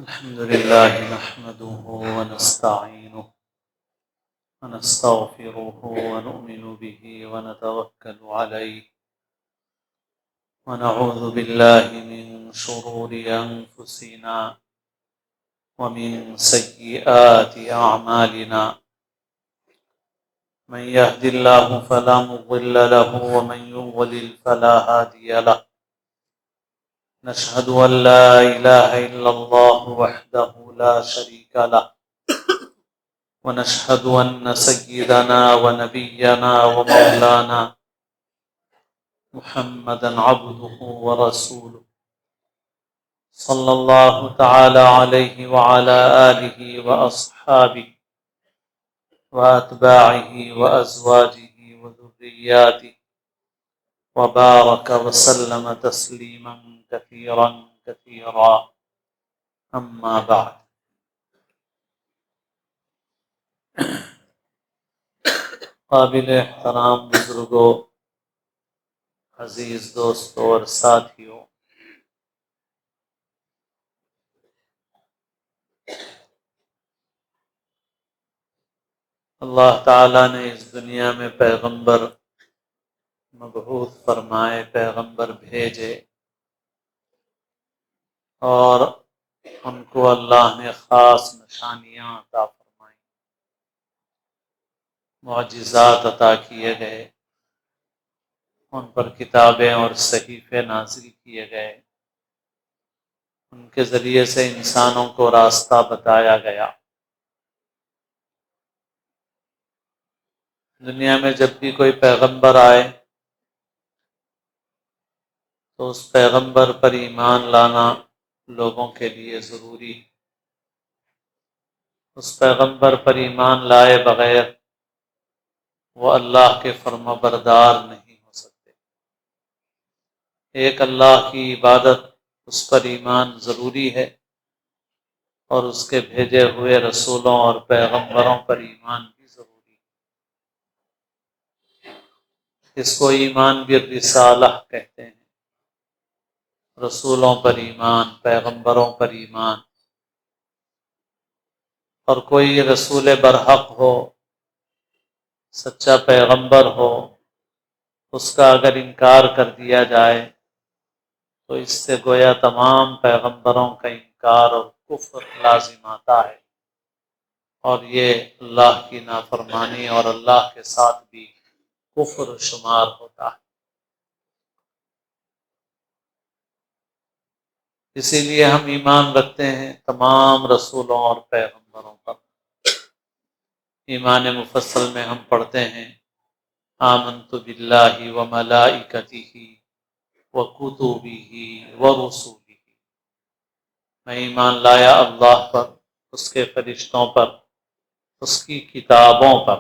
الحمد لله نحمده ونستعينه ونستغفره ونؤمن به ونتوكل عليه ونعوذ بالله من شرور أنفسنا ومن سيئات أعمالنا من يهد الله فلا مضل له ومن يضلل فلا هادي له نشهد أن لا إله إلا الله وحده لا شريك له ونشهد أن سيدنا ونبينا ومولانا محمدا عبده ورسوله صلى الله تعالى عليه وعلى آله وأصحابه وأتباعه وأزواجه وذرياته وبارك وسلم تسليما كثيرا كثيرا أما بعد قابل احترام بزرگوں، عزیز دوستوں اور ساتھیوں، اللہ تعالیٰ نے اس دنیا میں پیغمبر مبعوث فرمائے، پیغمبر بھیجے، اور ان کو اللہ نے خاص نشانیاں عطا فرمائیں، معجزات عطا کیے گئے، ان پر کتابیں اور صحیفے نازل کیے گئے، ان کے ذریعے سے انسانوں کو راستہ بتایا گیا۔ دنیا میں جب بھی کوئی پیغمبر آئے تو اس پیغمبر پر ایمان لانا لوگوں کے لیے ضروری ہے۔ اس پیغمبر پر ایمان لائے بغیر وہ اللہ کے فرما بردار نہیں ہو سکتے۔ ایک اللہ کی عبادت، اس پر ایمان ضروری ہے، اور اس کے بھیجے ہوئے رسولوں اور پیغمبروں پر ایمان بھی ضروری ہے۔ اس کو ایمان بالرسالہ کہتے ہیں، رسولوں پر ایمان، پیغمبروں پر ایمان۔ اور کوئی رسول برحق ہو، سچا پیغمبر ہو، اس کا اگر انکار کر دیا جائے تو اس سے گویا تمام پیغمبروں کا انکار اور کفر لازم آتا ہے، اور یہ اللہ کی نافرمانی اور اللہ کے ساتھ بھی کفر شمار ہوتا ہے۔ اسی لیے ہم ایمان رکھتے ہیں تمام رسولوں اور پیغمبروں پر۔ ایمان مفصل میں ہم پڑھتے ہیں آمنت باللہ وملائکتہ وکتبہ ورسلہ، میں ایمان لایا اللہ پر، اس کے فرشتوں پر، اس کی کتابوں پر۔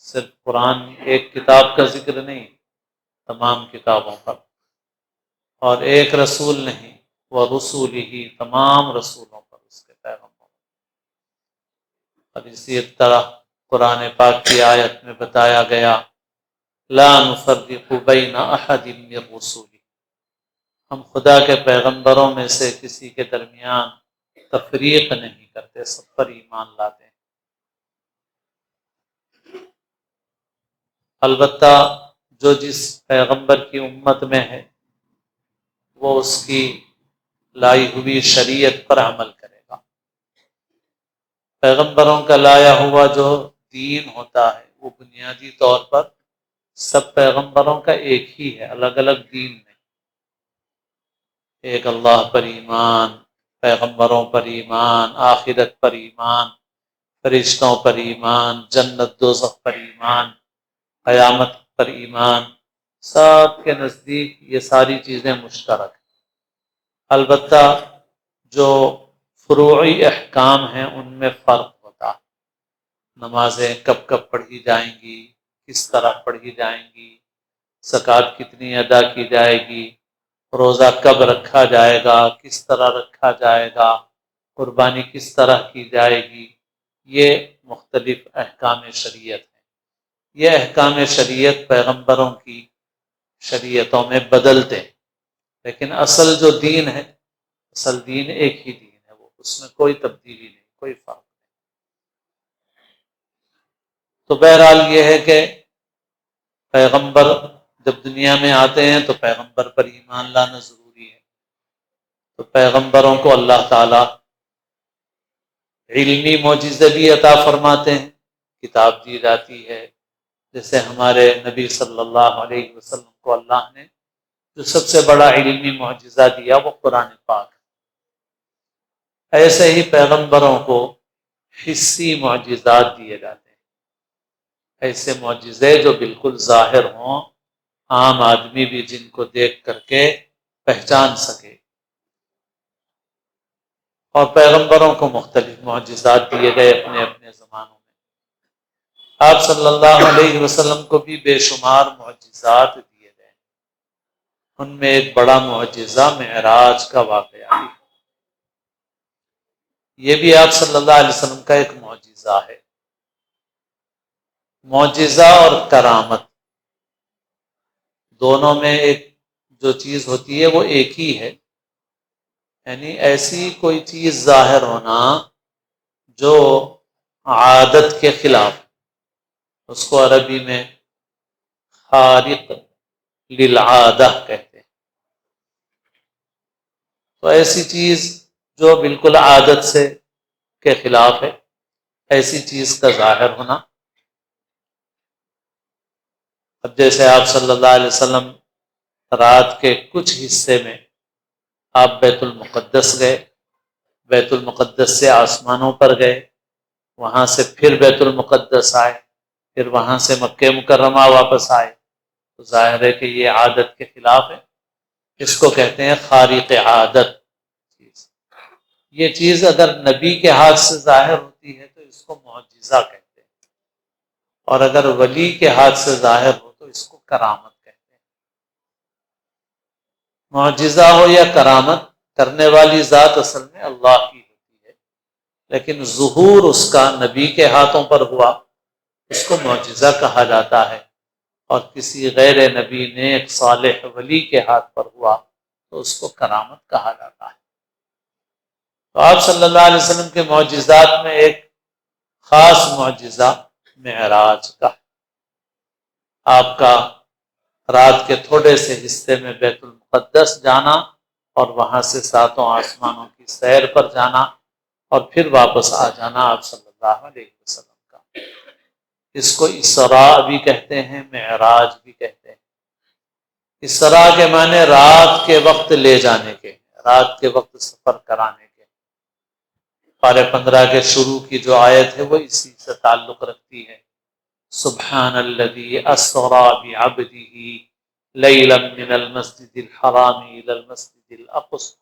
صرف قرآن ایک کتاب کا ذکر نہیں، تمام کتابوں پر، اور ایک رسول نہیں، ورسلہ، تمام رسولوں پر، اس کے پیغمبروں پر۔ اور اسی طرح قرآن پاک کی آیت میں بتایا گیا لا نفرق بین احد من رسلہ، ہم خدا کے پیغمبروں میں سے کسی کے درمیان تفریق نہیں کرتے، سب پر ایمان لاتے ہیں۔ البتہ جو جس پیغمبر کی امت میں ہے وہ اس کی لائی ہوئی شریعت پر عمل کرے گا۔ پیغمبروں کا لایا ہوا جو دین ہوتا ہے وہ بنیادی طور پر سب پیغمبروں کا ایک ہی ہے، الگ الگ دین نہیں۔ ایک اللہ پر ایمان، پیغمبروں پر ایمان، آخرت پر ایمان، فرشتوں پر ایمان، جنت دوزخ پر ایمان، قیامت پر ایمان، سب کے نزدیک یہ ساری چیزیں مشترک ہیں۔ البتہ جو فروعی احکام ہیں ان میں فرق ہوتا ہے۔ نمازیں کب کب پڑھی جائیں گی، کس طرح پڑھی جائیں گی، زکوٰۃ کتنی ادا کی جائے گی، روزہ کب رکھا جائے گا، کس طرح رکھا جائے گا، قربانی کس طرح کی جائے گی، یہ مختلف احکام شریعت ہیں۔ یہ احکام شریعت پیغمبروں کی شریعتوں میں بدلتے ہیں، لیکن اصل جو دین ہے، اصل دین ایک ہی دین ہے، وہ اس میں کوئی تبدیلی نہیں، کوئی فرق نہیں۔ تو بہرحال یہ ہے کہ پیغمبر جب دنیا میں آتے ہیں تو پیغمبر پر ایمان لانا ضروری ہے۔ تو پیغمبروں کو اللہ تعالیٰ علمی معجزے بھی عطا فرماتے ہیں، کتاب دی جاتی ہے، جیسے ہمارے نبی صلی اللہ علیہ وسلم کو اللہ نے جو سب سے بڑا علمی معجزہ دیا وہ قرآن پاک ہے۔ ایسے ہی پیغمبروں کو حسی معجزات دیے جاتے ہیں، ایسے معجزے جو بالکل ظاہر ہوں، عام آدمی بھی جن کو دیکھ کر کے پہچان سکے۔ اور پیغمبروں کو مختلف معجزات دیے گئے اپنے اپنے زمانوں میں۔ آپ صلی اللہ علیہ وسلم کو بھی بے شمار معجزات دیے گئے، ان میں ایک بڑا معجزہ معراج کا واقعہ ہے۔ یہ بھی آپ صلی اللہ علیہ وسلم کا ایک معجزہ ہے۔ معجزہ اور کرامت دونوں میں ایک جو چیز ہوتی ہے وہ ایک ہی ہے، یعنی ایسی کوئی چیز ظاہر ہونا جو عادت کے خلاف، اس کو عربی میں خارق للعادہ کہتے ہیں۔ تو ایسی چیز جو بالکل عادت سے کے خلاف ہے، ایسی چیز کا ظاہر ہونا۔ اب جیسے آپ صلی اللہ علیہ وسلم رات کے کچھ حصے میں آپ بیت المقدس گئے، بیت المقدس سے آسمانوں پر گئے، وہاں سے پھر بیت المقدس آئے، پھر وہاں سے مکہ مکرمہ واپس آئے، تو ظاہر ہے کہ یہ عادت کے خلاف ہے، اس کو کہتے ہیں خارق عادت چیز۔ یہ چیز اگر نبی کے ہاتھ سے ظاہر ہوتی ہے تو اس کو معجزہ کہتے ہیں، اور اگر ولی کے ہاتھ سے ظاہر ہو تو اس کو کرامت کہتے ہیں۔ معجزہ ہو یا کرامت، کرنے والی ذات اصل میں اللہ کی ہوتی ہے، لیکن ظہور اس کا نبی کے ہاتھوں پر ہوا، اس کو معجزہ کہا جاتا ہے، اور کسی غیر نبی نیک صالح ولی کے ہاتھ پر ہوا تو اس کو کرامت کہا جاتا ہے۔ تو آپ صلی اللہ علیہ وسلم کے معجزات میں ایک خاص معجزہ معراج کا، آپ کا رات کے تھوڑے سے حصے میں بیت المقدس جانا اور وہاں سے ساتوں آسمانوں کی سیر پر جانا اور پھر واپس آ جانا آپ صلی اللہ علیہ وسلم کا۔ اس کو اسراء بھی کہتے ہیں، معراج بھی کہتے ہیں۔ اسراء کے معنی رات کے وقت لے جانے کے، رات کے وقت سفر کرانے کے۔ پارہ 15 کے شروع کی جو آیت ہے وہ اسی سے تعلق رکھتی ہے۔ سبحان الذی اسری بعبدہ لیلا من المسجد الحرام الی المسجد الاقصی،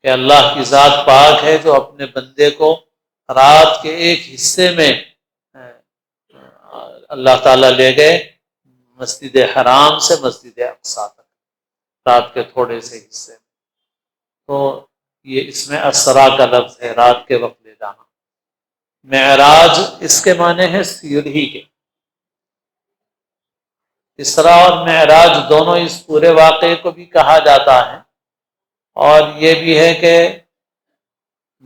کہ اللہ کی ذات پاک ہے جو اپنے بندے کو رات کے ایک حصے میں اللہ تعالیٰ لے گئے مسجد حرام سے مسجد اقصی تک، رات کے تھوڑے سے حصے میں۔ تو یہ اس میں اسرا کا لفظ ہے، رات کے وقت لے جانا۔ معراج اس کے معنی ہے سیڑھی کے۔ اسرا اور معراج دونوں اس پورے واقعے کو بھی کہا جاتا ہے، اور یہ بھی ہے کہ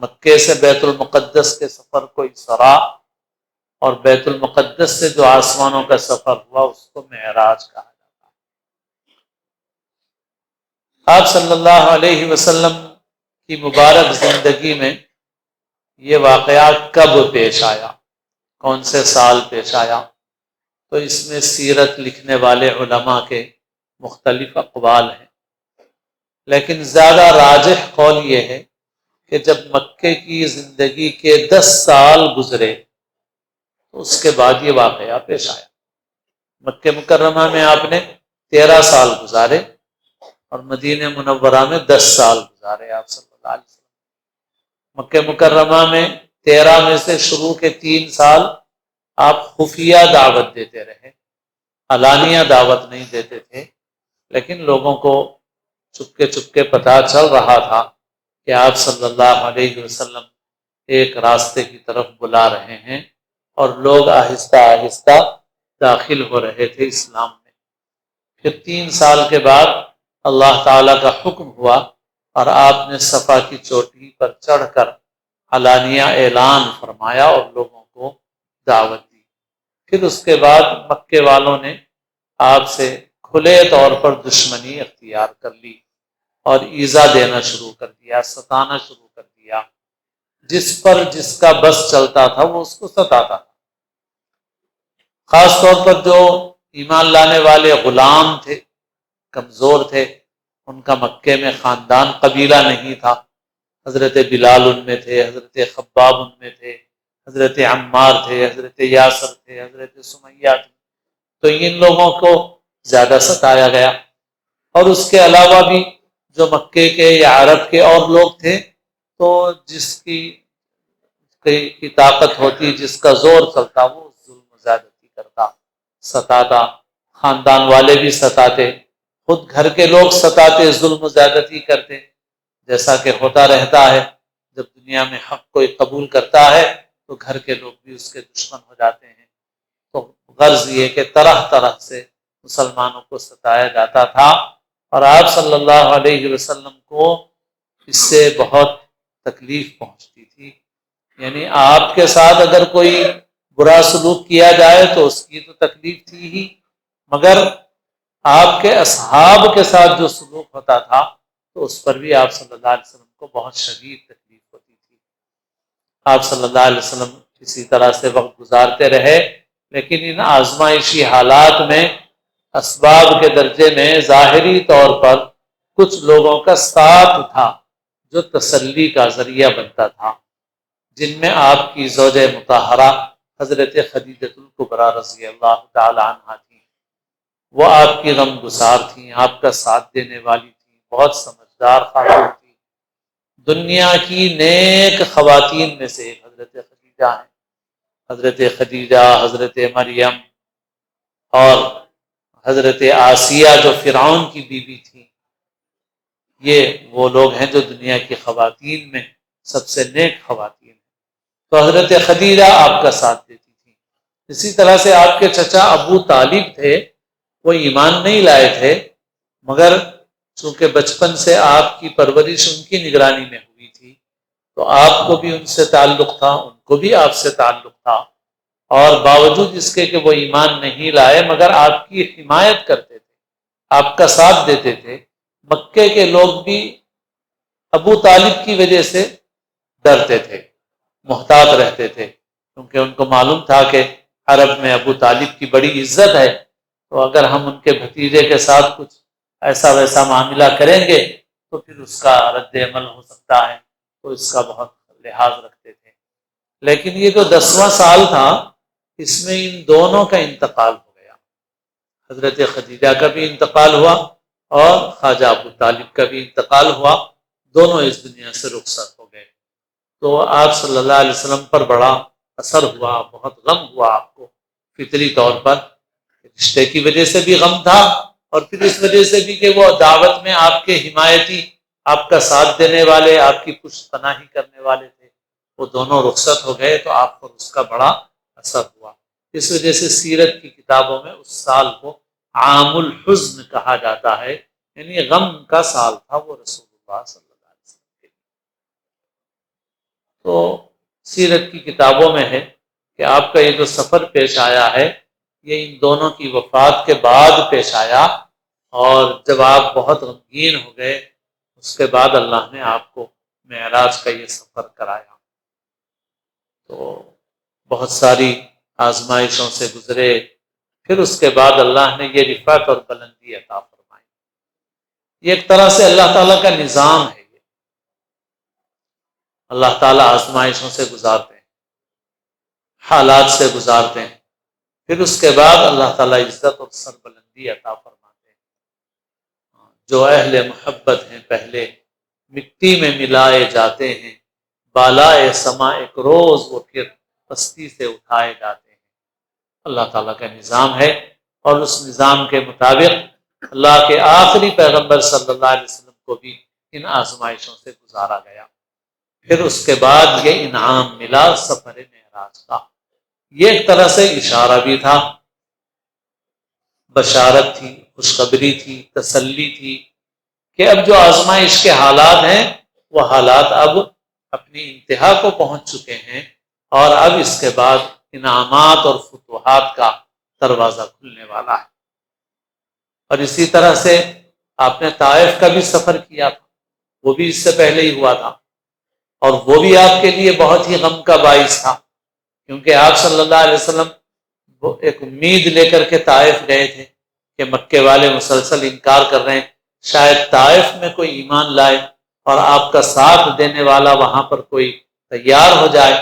مکے سے بیت المقدس کے سفر کو اسرا، اور بیت المقدس سے جو آسمانوں کا سفر ہوا اس کو معراج کہا جاتا ہے۔ آپ صلی اللہ علیہ وسلم کی مبارک زندگی میں یہ واقعہ کب پیش آیا، کون سے سال پیش آیا؟ تو اس میں سیرت لکھنے والے علماء کے مختلف اقوال ہیں، لیکن زیادہ راجح قول یہ ہے کہ جب مکے کی زندگی کے 10 سال گزرے تو اس کے بعد یہ واقعہ پیش آیا۔ مکہ مکرمہ میں آپ نے 13 سال گزارے اور مدینہ منورہ میں 10 سال گزارے آپ صلی اللہ علیہ وسلم۔ مکہ مکرمہ میں 13 میں سے شروع کے 3 سال آپ خفیہ دعوت دیتے رہے، علانیہ دعوت نہیں دیتے تھے، لیکن لوگوں کو چپکے چپکے پتہ چل رہا تھا کہ آپ صلی اللہ علیہ وسلم ایک راستے کی طرف بلا رہے ہیں، اور لوگ آہستہ آہستہ داخل ہو رہے تھے اسلام میں۔ پھر 3 سال کے بعد اللہ تعالیٰ کا حکم ہوا اور آپ نے صفا کی چوٹی پر چڑھ کر علانیہ اعلان فرمایا اور لوگوں کو دعوت دی۔ پھر اس کے بعد مکے والوں نے آپ سے کھلے طور پر دشمنی اختیار کر لی اور ایذا دینا شروع کر دیا، ستانا شروع کر دیا۔ جس پر جس کا بس چلتا تھا وہ اس کو ستاتا تھا۔ خاص طور پر جو ایمان لانے والے غلام تھے، کمزور تھے، ان کا مکے میں خاندان قبیلہ نہیں تھا۔ حضرت بلال ان میں تھے، حضرت خباب ان میں تھے، حضرت عمار تھے، حضرت یاسر تھے، حضرت سمیہ تھے، تو ان لوگوں کو زیادہ ستایا گیا۔ اور اس کے علاوہ بھی جو مکے کے یا عرب کے اور لوگ تھے، تو جس کی طاقت ہوتی، جس کا زور چلتا، وہ ظلم و زیادتی کرتا، ستاتا۔ خاندان والے بھی ستاتے، خود گھر کے لوگ ستاتے، ظلم و زیادتی کرتے، جیسا کہ ہوتا رہتا ہے۔ جب دنیا میں حق کوئی قبول کرتا ہے تو گھر کے لوگ بھی اس کے دشمن ہو جاتے ہیں۔ تو غرض یہ کہ طرح طرح سے مسلمانوں کو ستایا جاتا تھا، اور آپ صلی اللہ علیہ وسلم کو اس سے بہت تکلیف پہنچتی تھی۔ یعنی آپ کے ساتھ اگر کوئی برا سلوک کیا جائے تو اس کی تو تکلیف تھی ہی، مگر آپ کے اصحاب کے ساتھ جو سلوک ہوتا تھا تو اس پر بھی آپ صلی اللہ علیہ وسلم کو بہت شدید تکلیف ہوتی تھی۔ آپ صلی اللہ علیہ وسلم اسی طرح سے وقت گزارتے رہے، لیکن ان آزمائشی حالات میں اسباب کے درجے میں ظاہری طور پر کچھ لوگوں کا ساتھ تھا جو تسلی کا ذریعہ بنتا تھا، جن میں آپ کی زوجہ مطہرہ حضرت خدیجہ الکبریٰ رضی اللہ تعالی عنہا تھیں۔ وہ آپ کی غم گسار تھیں، آپ کا ساتھ دینے والی تھیں، بہت سمجھدار خاتون تھی۔ دنیا کی نیک خواتین میں سے ایک حضرت خدیجہ ہیں۔ حضرت خدیجہ، حضرت مریم اور حضرت آسیہ جو فرعون کی بیوی تھی، یہ وہ لوگ ہیں جو دنیا کی خواتین میں سب سے نیک خواتین ہیں۔ تو حضرت خدیجہ آپ کا ساتھ دیتی تھی۔ اسی طرح سے آپ کے چچا ابو طالب تھے، وہ ایمان نہیں لائے تھے، مگر چونکہ بچپن سے آپ کی پرورش ان کی نگرانی میں ہوئی تھی، تو آپ کو بھی ان سے تعلق تھا، ان کو بھی آپ سے تعلق تھا، اور باوجود اس کے کہ وہ ایمان نہیں لائے مگر آپ کی حمایت کرتے تھے، آپ کا ساتھ دیتے تھے۔ مکے کے لوگ بھی ابو طالب کی وجہ سے ڈرتے تھے، محتاط رہتے تھے، کیونکہ ان کو معلوم تھا کہ عرب میں ابو طالب کی بڑی عزت ہے، تو اگر ہم ان کے بھتیجے کے ساتھ کچھ ایسا ویسا معاملہ کریں گے تو پھر اس کا رد عمل ہو سکتا ہے، تو اس کا بہت لحاظ رکھتے تھے۔ لیکن یہ جو 10واں سال تھا، اس میں ان دونوں کا انتقال ہو گیا۔ حضرت خدیجہ کا بھی انتقال ہوا اور خواجہ ابو طالب کا بھی انتقال ہوا، دونوں اس دنیا سے رخصت ہو گئے۔ تو آپ صلی اللہ علیہ وسلم پر بڑا اثر ہوا، بہت غم ہوا آپ کو، فطری طور پر رشتے کی وجہ سے بھی غم تھا، اور پھر اس وجہ سے بھی کہ وہ دعوت میں آپ کے حمایتی، آپ کا ساتھ دینے والے، آپ کی کچھ پناہی کرنے والے تھے، وہ دونوں رخصت ہو گئے، تو آپ پر اس کا بڑا اثر ہوا۔ اس وجہ سے سیرت کی کتابوں میں اس سال کو عام الحزن کہا جاتا ہے، یعنی غم کا سال تھا وہ رسول اللہ صلی اللہ علیہ وسلم کے لیے۔ تو سیرت کی کتابوں میں ہے کہ آپ کا یہ جو سفر پیش آیا ہے، یہ ان دونوں کی وفات کے بعد پیش آیا، اور جب آپ بہت غمگین ہو گئے، اس کے بعد اللہ نے آپ کو معراج کا یہ سفر کرایا۔ تو بہت ساری آزمائشوں سے گزرے، پھر اس کے بعد اللہ نے یہ رفعت اور بلندی عطا فرمائی۔ یہ ایک طرح سے اللہ تعالیٰ کا نظام ہے، یہ اللہ تعالیٰ آزمائشوں سے گزارتے ہیں، حالات سے گزارتے ہیں، پھر اس کے بعد اللہ تعالیٰ عزت اور سربلندی عطا فرماتے ہیں۔ جو اہل محبت ہیں پہلے مٹی میں ملائے جاتے ہیں، بالائے سما ایک روز وہ پھر پستی سے اٹھائے جاتے ہیں۔ اللہ تعالیٰ کا نظام ہے، اور اس نظام کے مطابق اللہ کے آخری پیغمبر صلی اللہ علیہ وسلم کو بھی ان آزمائشوں سے گزارا گیا۔ پھر اس کے بعد یہ انعام ملا سفر معراج کا۔ یہ ایک طرح سے اشارہ بھی تھا، بشارت تھی، خوشخبری تھی، تسلی تھی کہ اب جو آزمائش کے حالات ہیں وہ حالات اب اپنی انتہا کو پہنچ چکے ہیں، اور اب اس کے بعد انعامات اور فتوحات کا دروازہ کھلنے والا ہے۔ اور اسی طرح سے آپ نے طائف کا بھی سفر کیا تھا، وہ بھی اس سے پہلے ہی ہوا تھا، اور وہ بھی آپ کے لیے بہت ہی غم کا باعث تھا، کیونکہ آپ صلی اللہ علیہ وسلم وہ ایک امید لے کر کے طائف گئے تھے کہ مکے والے مسلسل انکار کر رہے ہیں، شاید طائف میں کوئی ایمان لائے اور آپ کا ساتھ دینے والا وہاں پر کوئی تیار ہو جائے۔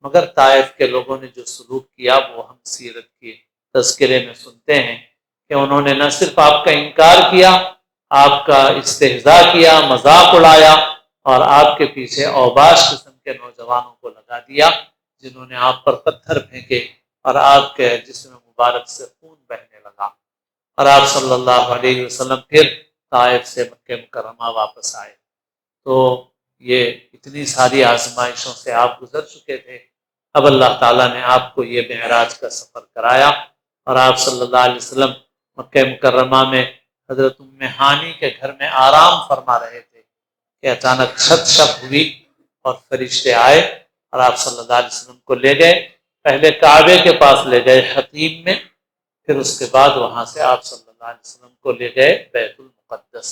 مگر طائف کے لوگوں نے جو سلوک کیا وہ ہم سیرت کے تذکرے میں سنتے ہیں کہ انہوں نے نہ صرف آپ کا انکار کیا، آپ کا استہزاء کیا، مذاق اڑایا، اور آپ کے پیچھے اوباش قسم کے نوجوانوں کو لگا دیا جنہوں نے آپ پر پتھر پھینکے اور آپ کے جسم مبارک سے خون بہنے لگا، اور آپ صلی اللہ علیہ وسلم پھر طائف سے مکہ مکرمہ واپس آئے۔ تو یہ اتنی ساری آزمائشوں سے آپ گزر چکے تھے، اب اللہ تعالیٰ نے آپ کو یہ معراج کا سفر کرایا، اور آپ صلی اللہ علیہ وسلم مکہ مکرمہ میں حضرت ام ہانی کے گھر میں آرام فرما رہے تھے کہ اچانک چھت شپ ہوئی اور فرشتے آئے اور آپ صلی اللہ علیہ وسلم کو لے گئے، پہلے کعبے کے پاس لے گئے حتیم میں، پھر اس کے بعد وہاں سے آپ صلی اللہ علیہ وسلم کو لے گئے بیت المقدس۔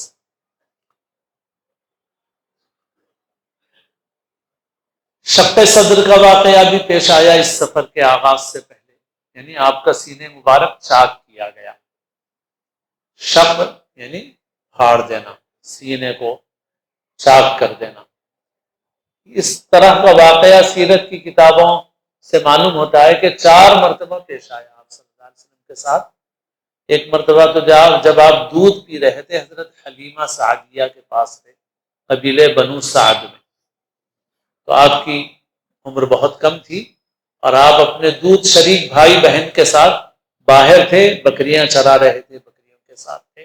شق صدر کا واقعہ بھی پیش آیا اس سفر کے آغاز سے پہلے، یعنی آپ کا سینے مبارک چاک کیا گیا۔ شق یعنی پھاڑ دینا، سینے کو چاک کر دینا۔ اس طرح کا واقعہ سیرت کی کتابوں سے معلوم ہوتا ہے کہ 4 مرتبہ پیش آیا آپ صلی اللہ علیہ وسلم کے ساتھ۔ ایک مرتبہ تو جب آپ دودھ پی رہے تھے حضرت حلیمہ سعدیہ کے پاس تھے، قبیلے بنو سعد میں، تو آپ کی عمر بہت کم تھی اور آپ اپنے دودھ شریک بھائی بہن کے ساتھ باہر تھے، بکریاں چرا رہے تھے، بکریوں کے ساتھ تھے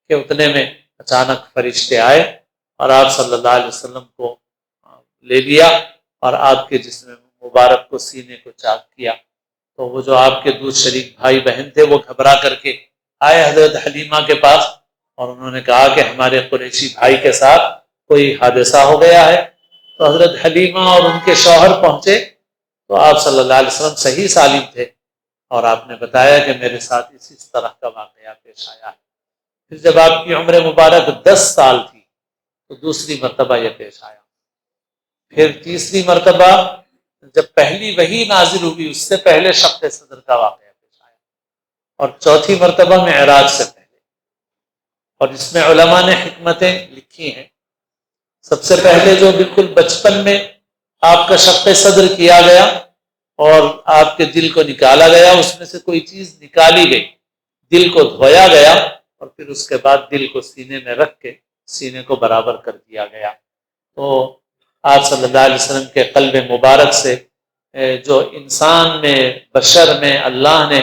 کہ اتنے میں اچانک فرشتے آئے اور آپ صلی اللہ علیہ وسلم کو لے لیا اور آپ کے جسم مبارک کو سینے کو چاک کیا۔ تو وہ جو آپ کے دودھ شریک بھائی بہن تھے وہ گھبرا کر کے آئے حضرت حلیمہ کے پاس اور انہوں نے کہا کہ ہمارے قریشی بھائی کے ساتھ کوئی حادثہ ہو گیا ہے۔ تو حضرت حلیمہ اور ان کے شوہر پہنچے تو آپ صلی اللہ علیہ وسلم صحیح سالم تھے اور آپ نے بتایا کہ میرے ساتھ اسی طرح کا واقعہ پیش آیا ہے۔ پھر جب آپ کی عمر مبارک 10 سال تھی تو دوسری مرتبہ یہ پیش آیا۔ پھر تیسری مرتبہ جب پہلی وحی نازل ہوئی اس سے پہلے شق صدر کا واقعہ پیش آیا، اور چوتھی مرتبہ معراج سے پہلے۔ اور اس میں علماء نے حکمتیں لکھی ہیں۔ سب سے پہلے جو بالکل بچپن میں آپ کا شق صدر کیا گیا اور آپ کے دل کو نکالا گیا، اس میں سے کوئی چیز نکالی گئی، دل کو دھویا گیا اور پھر اس کے بعد دل کو سینے میں رکھ کے سینے کو برابر کر دیا گیا۔ تو آپ صلی اللہ علیہ وسلم کے قلب مبارک سے جو انسان میں، بشر میں اللہ نے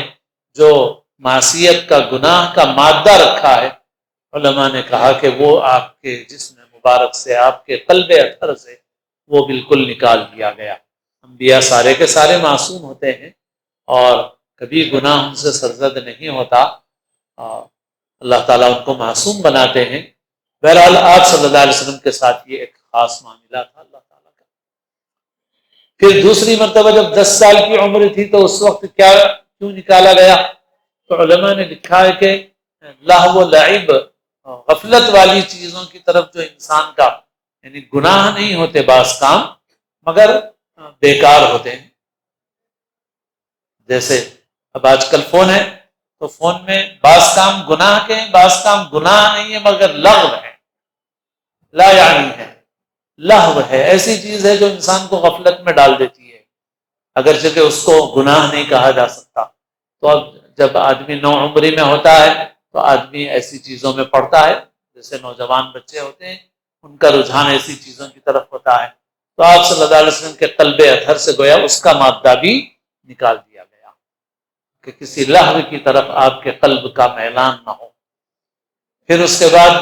جو معصیت کا، گناہ کا مادہ رکھا ہے، علماء نے کہا کہ وہ آپ کے جسم مبارک سے، آپ کے قلب اطہر سے وہ بالکل نکال دیا گیا۔ انبیاء سارے کے سارے معصوم ہوتے ہیں اور کبھی گناہ ان سے سرزد نہیں ہوتا، اللہ تعالیٰ ان کو معصوم بناتے ہیں۔ بہرحال آپ صلی اللہ علیہ وسلم کے ساتھ یہ ایک خاص معاملہ تھا اللہ تعالیٰ کا۔ پھر دوسری مرتبہ جب 10 سال کی عمر تھی تو اس وقت کیوں نکالا گیا؟ تو علماء نے لکھا ہے کہ لہو و لعب، غفلت والی چیزوں کی طرف جو انسان کا، یعنی گناہ نہیں ہوتے بعض کام مگر بیکار ہوتے ہیں، جیسے اب آج کل فون ہے تو فون میں بعض کام گناہ کے ہیں، بعض کام گناہ نہیں ہے مگر لغو ہے، لا یعنی ہے، لہو ہے، ایسی چیز ہے جو انسان کو غفلت میں ڈال دیتی ہے، اگرچہ کہ اس کو گناہ نہیں کہا جا سکتا۔ تو اب جب آدمی نو عمری میں ہوتا ہے تو آدمی ایسی چیزوں میں پڑتا ہے، جیسے نوجوان بچے ہوتے ہیں ان کا رجحان ایسی چیزوں کی طرف ہوتا ہے، تو آپ صلی اللہ علیہ وسلم کے قلب اطہر سے گویا اس کا مادہ بھی نکال دیا گیا کہ کسی لہو کی طرف آپ کے قلب کا میلان نہ ہو۔ پھر اس کے بعد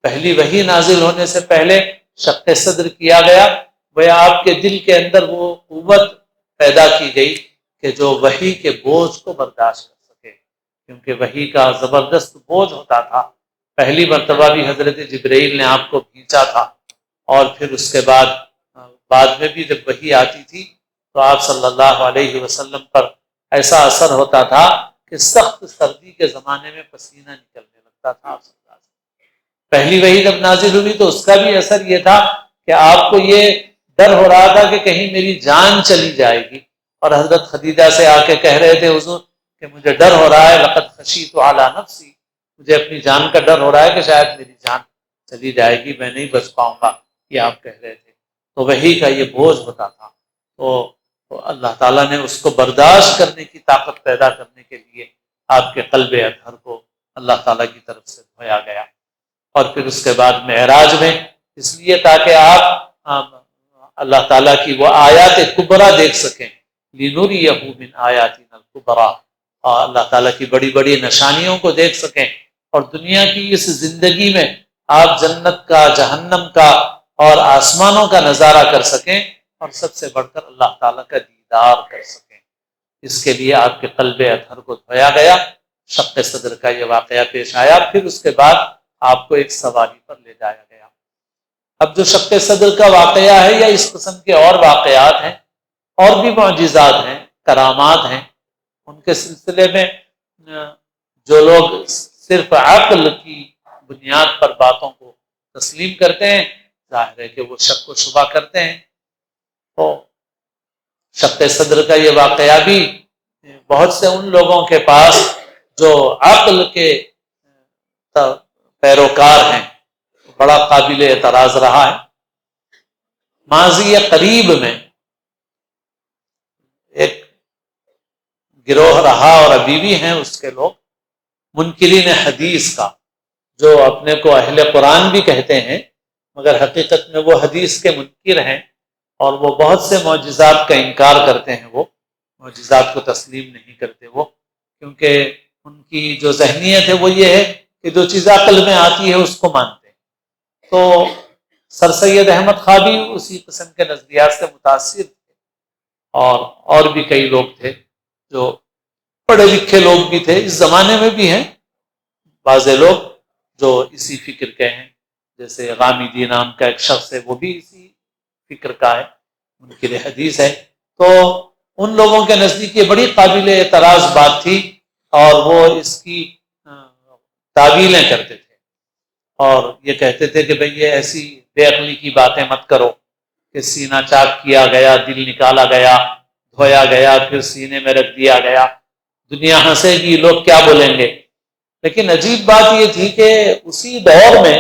پہلی وحی نازل ہونے سے پہلے شق صدر کیا گیا، گویا آپ کے دل کے اندر وہ قوت پیدا کی گئی کہ جو وحی کے بوجھ کو برداشت کر سکے، کیونکہ وحی کا زبردست بوجھ ہوتا تھا۔ پہلی مرتبہ بھی حضرت جبرائیل نے آپ کو کھینچا تھا، اور پھر اس کے بعد میں بھی جب وحی آتی تھی تو آپ صلی اللہ علیہ وسلم پر ایسا اثر ہوتا تھا کہ سخت سردی کے زمانے میں پسینہ نکلنے لگتا تھا آپ صلی اللہ علیہ وسلم۔ پہلی وحی جب نازل ہوئی تو اس کا بھی اثر یہ تھا کہ آپ کو یہ ڈر ہو رہا تھا کہ کہیں میری جان چلی جائے گی، اور حضرت خدیجہ سے آ کے کہہ رہے تھے حضور کہ مجھے ڈر ہو رہا ہے، لقد خشیت علی نفسی، مجھے اپنی جان کا ڈر ہو رہا ہے کہ شاید میری جان چلی جائے گی، میں نہیں بچ پاؤں گا، یہ آپ کہہ رہے تھے۔ تو وحی کا یہ بوجھ ہوتا تھا، تو اللہ تعالیٰ نے اس کو برداشت کرنے کی طاقت پیدا کرنے کے لیے آپ کے قلب اطہر کو اللہ تعالیٰ کی طرف سے دھویا گیا، اور پھر اس کے بعد معراج میں اس لیے تاکہ آپ اللہ تعالیٰ کی وہ آیات کبریٰ دیکھ سکیں، لِنُرِيَهُ مِنْ آیاتنا الکبریٰ، اور اللہ تعالیٰ کی بڑی بڑی نشانیوں کو دیکھ سکیں، اور دنیا کی اس زندگی میں آپ جنت کا، جہنم کا اور آسمانوں کا نظارہ کر سکیں، اور سب سے بڑھ کر اللہ تعالیٰ کا دیدار کر سکیں۔ اس کے لیے آپ کے قلب اطہر کو دھویا گیا، شق صدر کا یہ واقعہ پیش آیا، پھر اس کے بعد آپ کو ایک سواری پر لے جایا گیا۔ اب جو شق صدر کا واقعہ ہے یا اس قسم کے اور واقعات ہیں، اور بھی معجزات ہیں، کرامات ہیں، ان کے سلسلے میں جو لوگ صرف عقل کی بنیاد پر باتوں کو تسلیم کرتے ہیں، ظاہر ہے کہ وہ شک و شبہ کرتے ہیں۔ تو شق صدر کا یہ واقعہ بھی بہت سے ان لوگوں کے پاس جو عقل کے پیروکار ہیں بڑا قابل اعتراض رہا ہے۔ ماضی قریب میں ایک گروہ رہا، اور ابھی بھی ہیں اس کے لوگ، منکرین حدیث کا، جو اپنے کو اہل قرآن بھی کہتے ہیں مگر حقیقت میں وہ حدیث کے منکر ہیں، اور وہ بہت سے معجزات کا انکار کرتے ہیں، وہ معجزات کو تسلیم نہیں کرتے وہ، کیونکہ ان کی جو ذہنیت ہے وہ یہ ہے کہ جو چیز عقل میں آتی ہے اس کو مانتے ہیں۔ تو سر سید احمد خاں بھی اسی قسم کے نظریات سے متاثر تھے، اور بھی کئی لوگ تھے جو پڑھے لکھے لوگ بھی تھے، اس زمانے میں بھی ہیں بعض لوگ جو اسی فکر کے ہیں، جیسے غامدی نام کا ایک شخص ہے، وہ بھی اسی فکر کا ہے، منکر حدیث ہے۔ تو ان لوگوں کے نزدیک یہ بڑی قابل اعتراض بات تھی، اور وہ اس کی تعویلیں کرتے تھے، اور یہ کہتے تھے کہ بھئی یہ ایسی بے عقلی کی باتیں مت کرو کہ سینہ چاک کیا گیا، دل نکالا گیا، دھویا گیا، پھر سینے میں رکھ دیا گیا، دنیا ہنسے گی، لوگ کیا بولیں گے۔ لیکن عجیب بات یہ تھی کہ اسی دور میں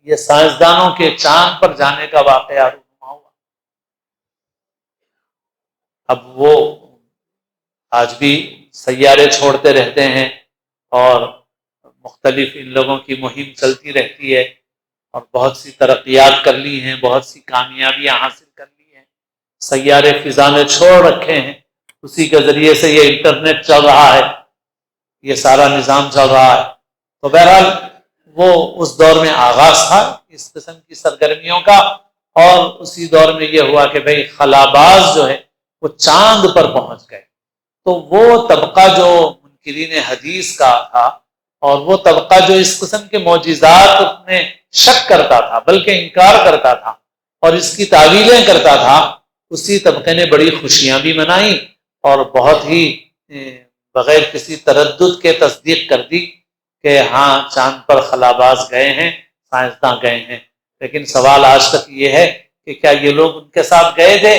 یہ سائنسدانوں کے چاند پر جانے کا واقعہ رونما ہوا۔ اب وہ آج بھی سیارے چھوڑتے رہتے ہیں، اور مختلف ان لوگوں کی مہم چلتی رہتی ہے، اور بہت سی ترقیات کر لی ہیں، بہت سی کامیابیاں حاصل کر لی ہیں، سیارے فضا میں چھوڑ رکھے ہیں، اسی کے ذریعے سے یہ انٹرنیٹ چل رہا ہے، یہ سارا نظام چل رہا ہے۔ تو بہرحال وہ اس دور میں آغاز تھا اس قسم کی سرگرمیوں کا، اور اسی دور میں یہ ہوا کہ بھئی خلاباز جو ہے وہ چاند پر پہنچ گئے۔ تو وہ طبقہ جو منکرین حدیث کا تھا، اور وہ طبقہ جو اس قسم کے معجزات میں شک کرتا تھا بلکہ انکار کرتا تھا اور اس کی تعویلیں کرتا تھا، اسی طبقے نے بڑی خوشیاں بھی منائیں، اور بہت ہی بغیر کسی تردد کے تصدیق کر دی کہ ہاں چاند پر خلاباز گئے ہیں، سائنسداں گئے ہیں۔ لیکن سوال آج تک یہ ہے کہ کیا یہ لوگ ان کے ساتھ گئے تھے؟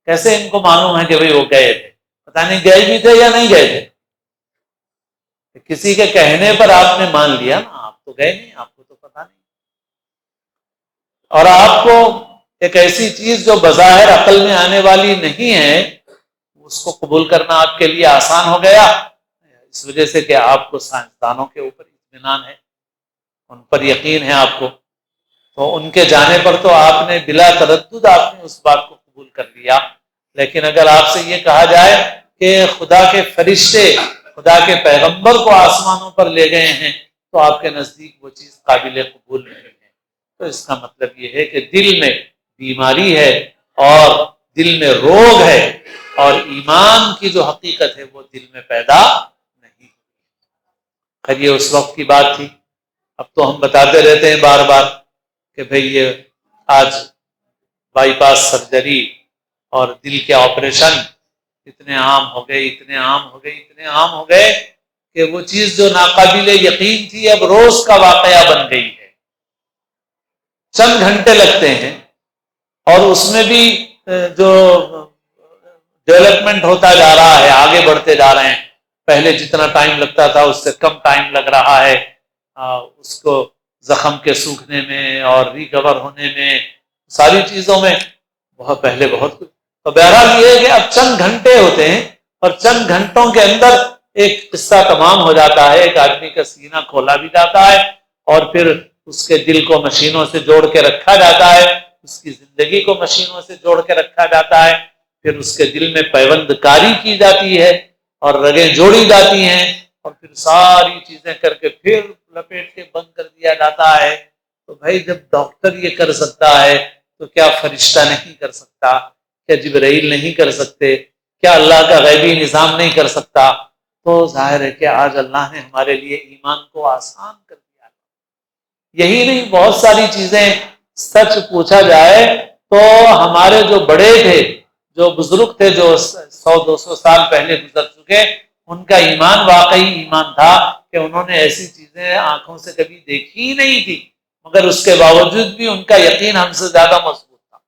کیسے ان کو معلوم ہے کہ بھئی وہ گئے تھے؟ پتہ نہیں گئے بھی تھے یا نہیں گئے تھے۔ کسی کے کہنے پر آپ نے مان لیا نا، آپ تو گئے نہیں، آپ کو تو پتہ نہیں۔ اور آپ کو ایک ایسی چیز جو بظاہر عقل میں آنے والی نہیں ہے، اس کو قبول کرنا آپ کے لیے آسان ہو گیا، اس وجہ سے کہ آپ کو سائنسدانوں کے اوپر اطمینان ہے، ان پر یقین ہے آپ کو، تو ان کے جانے پر تو آپ نے بلا تردد آپ نے اس بات کو قبول کر لیا۔ لیکن اگر آپ سے یہ کہا جائے کہ خدا کے فرشتے خدا کے پیغمبر کو آسمانوں پر لے گئے ہیں، تو آپ کے نزدیک وہ چیز قابل قبول نہیں ہے۔ تو اس کا مطلب یہ ہے کہ دل میں بیماری ہے، اور دل میں روگ ہے، اور ایمان کی جو حقیقت ہے وہ دل میں پیدا نہیں۔ خیر یہ اس وقت کی بات تھی۔ اب تو ہم بتاتے رہتے ہیں بار بار کہ بھئی یہ آج بائی پاس سرجری اور دل کے آپریشن اتنے عام ہو گئے، اتنے عام ہو گئے، اتنے عام ہو گئے کہ وہ چیز جو ناقابل یقین تھی اب روز کا واقعہ بن گئی ہے۔ چند گھنٹے لگتے ہیں اور اس میں بھی جو ڈیولپمنٹ ہوتا جا رہا ہے، آگے بڑھتے جا رہے ہیں، پہلے جتنا ٹائم لگتا تھا اس سے کم ٹائم لگ رہا ہے اس کو زخم کے سوکھنے میں اور ریکور ہونے میں، ساری چیزوں میں بہت پہلے بہت کچھ۔ تو بہرحال یہ ہے کہ اب چند گھنٹے ہوتے ہیں اور چند گھنٹوں کے اندر ایک قصہ تمام ہو جاتا ہے، ایک آدمی کا سینہ کھولا بھی جاتا ہے اور پھر اس کے دل کو مشینوں سے جوڑ کے رکھا جاتا ہے، اس کی زندگی کو مشینوں سے جوڑ کے رکھا جاتا ہے، پھر اس کے دل میں پیوند کاری کی جاتی ہے اور رگیں جوڑی جاتی ہیں اور پھر ساری چیزیں کر کے پھر لپیٹ کے بند کر دیا جاتا ہے۔ تو بھائی جب ڈاکٹر یہ کر سکتا ہے تو کیا فرشتہ نہیں کر سکتا؟ کیا جبرائیل نہیں کر سکتے؟ کیا اللہ کا غیبی نظام نہیں کر سکتا؟ تو ظاہر ہے کہ آج اللہ نے ہمارے لیے ایمان کو آسان کر دیا۔ یہی نہیں، بہت ساری چیزیں سچ پوچھا جائے تو ہمارے جو بڑے تھے، جو بزرگ تھے، جو 100-200 سال پہلے گزر چکے، ان کا ایمان واقعی ایمان تھا کہ انہوں نے ایسی چیزیں آنکھوں سے کبھی دیکھی ہی نہیں تھی، مگر اس کے باوجود بھی ان کا یقین ہم سے زیادہ مضبوط تھا،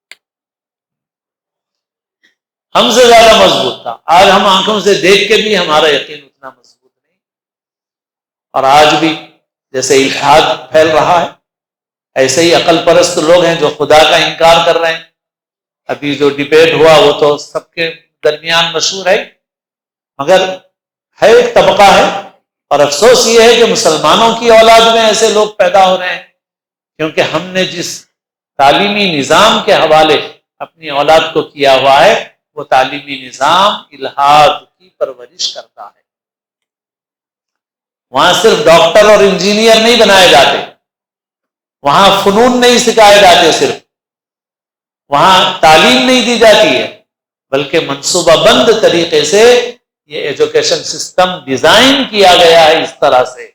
ہم سے زیادہ مضبوط تھا۔ آج ہم آنکھوں سے دیکھ کے بھی ہمارا یقین اتنا مضبوط نہیں، اور آج بھی جیسے الحاد پھیل رہا ہے ایسے ہی عقل پرست لوگ ہیں جو خدا کا انکار کر رہے ہیں۔ ابھی جو ڈیبیٹ ہوا وہ تو سب کے درمیان مشہور ہے، مگر ہے ایک طبقہ ہے، اور افسوس یہ ہے کہ مسلمانوں کی اولاد میں ایسے لوگ پیدا ہو رہے ہیں، کیونکہ ہم نے جس تعلیمی نظام کے حوالے اپنی اولاد کو کیا ہوا ہے وہ تعلیمی نظام الحاد کی پرورش کرتا ہے۔ وہاں صرف ڈاکٹر اور انجینئر نہیں بنائے جاتے، وہاں فنون نہیں سکھائے جاتے، صرف وہاں تعلیم نہیں دی جاتی ہے، بلکہ منصوبہ بند طریقے سے یہ ایجوکیشن سسٹم ڈیزائن کیا گیا ہے اس طرح سے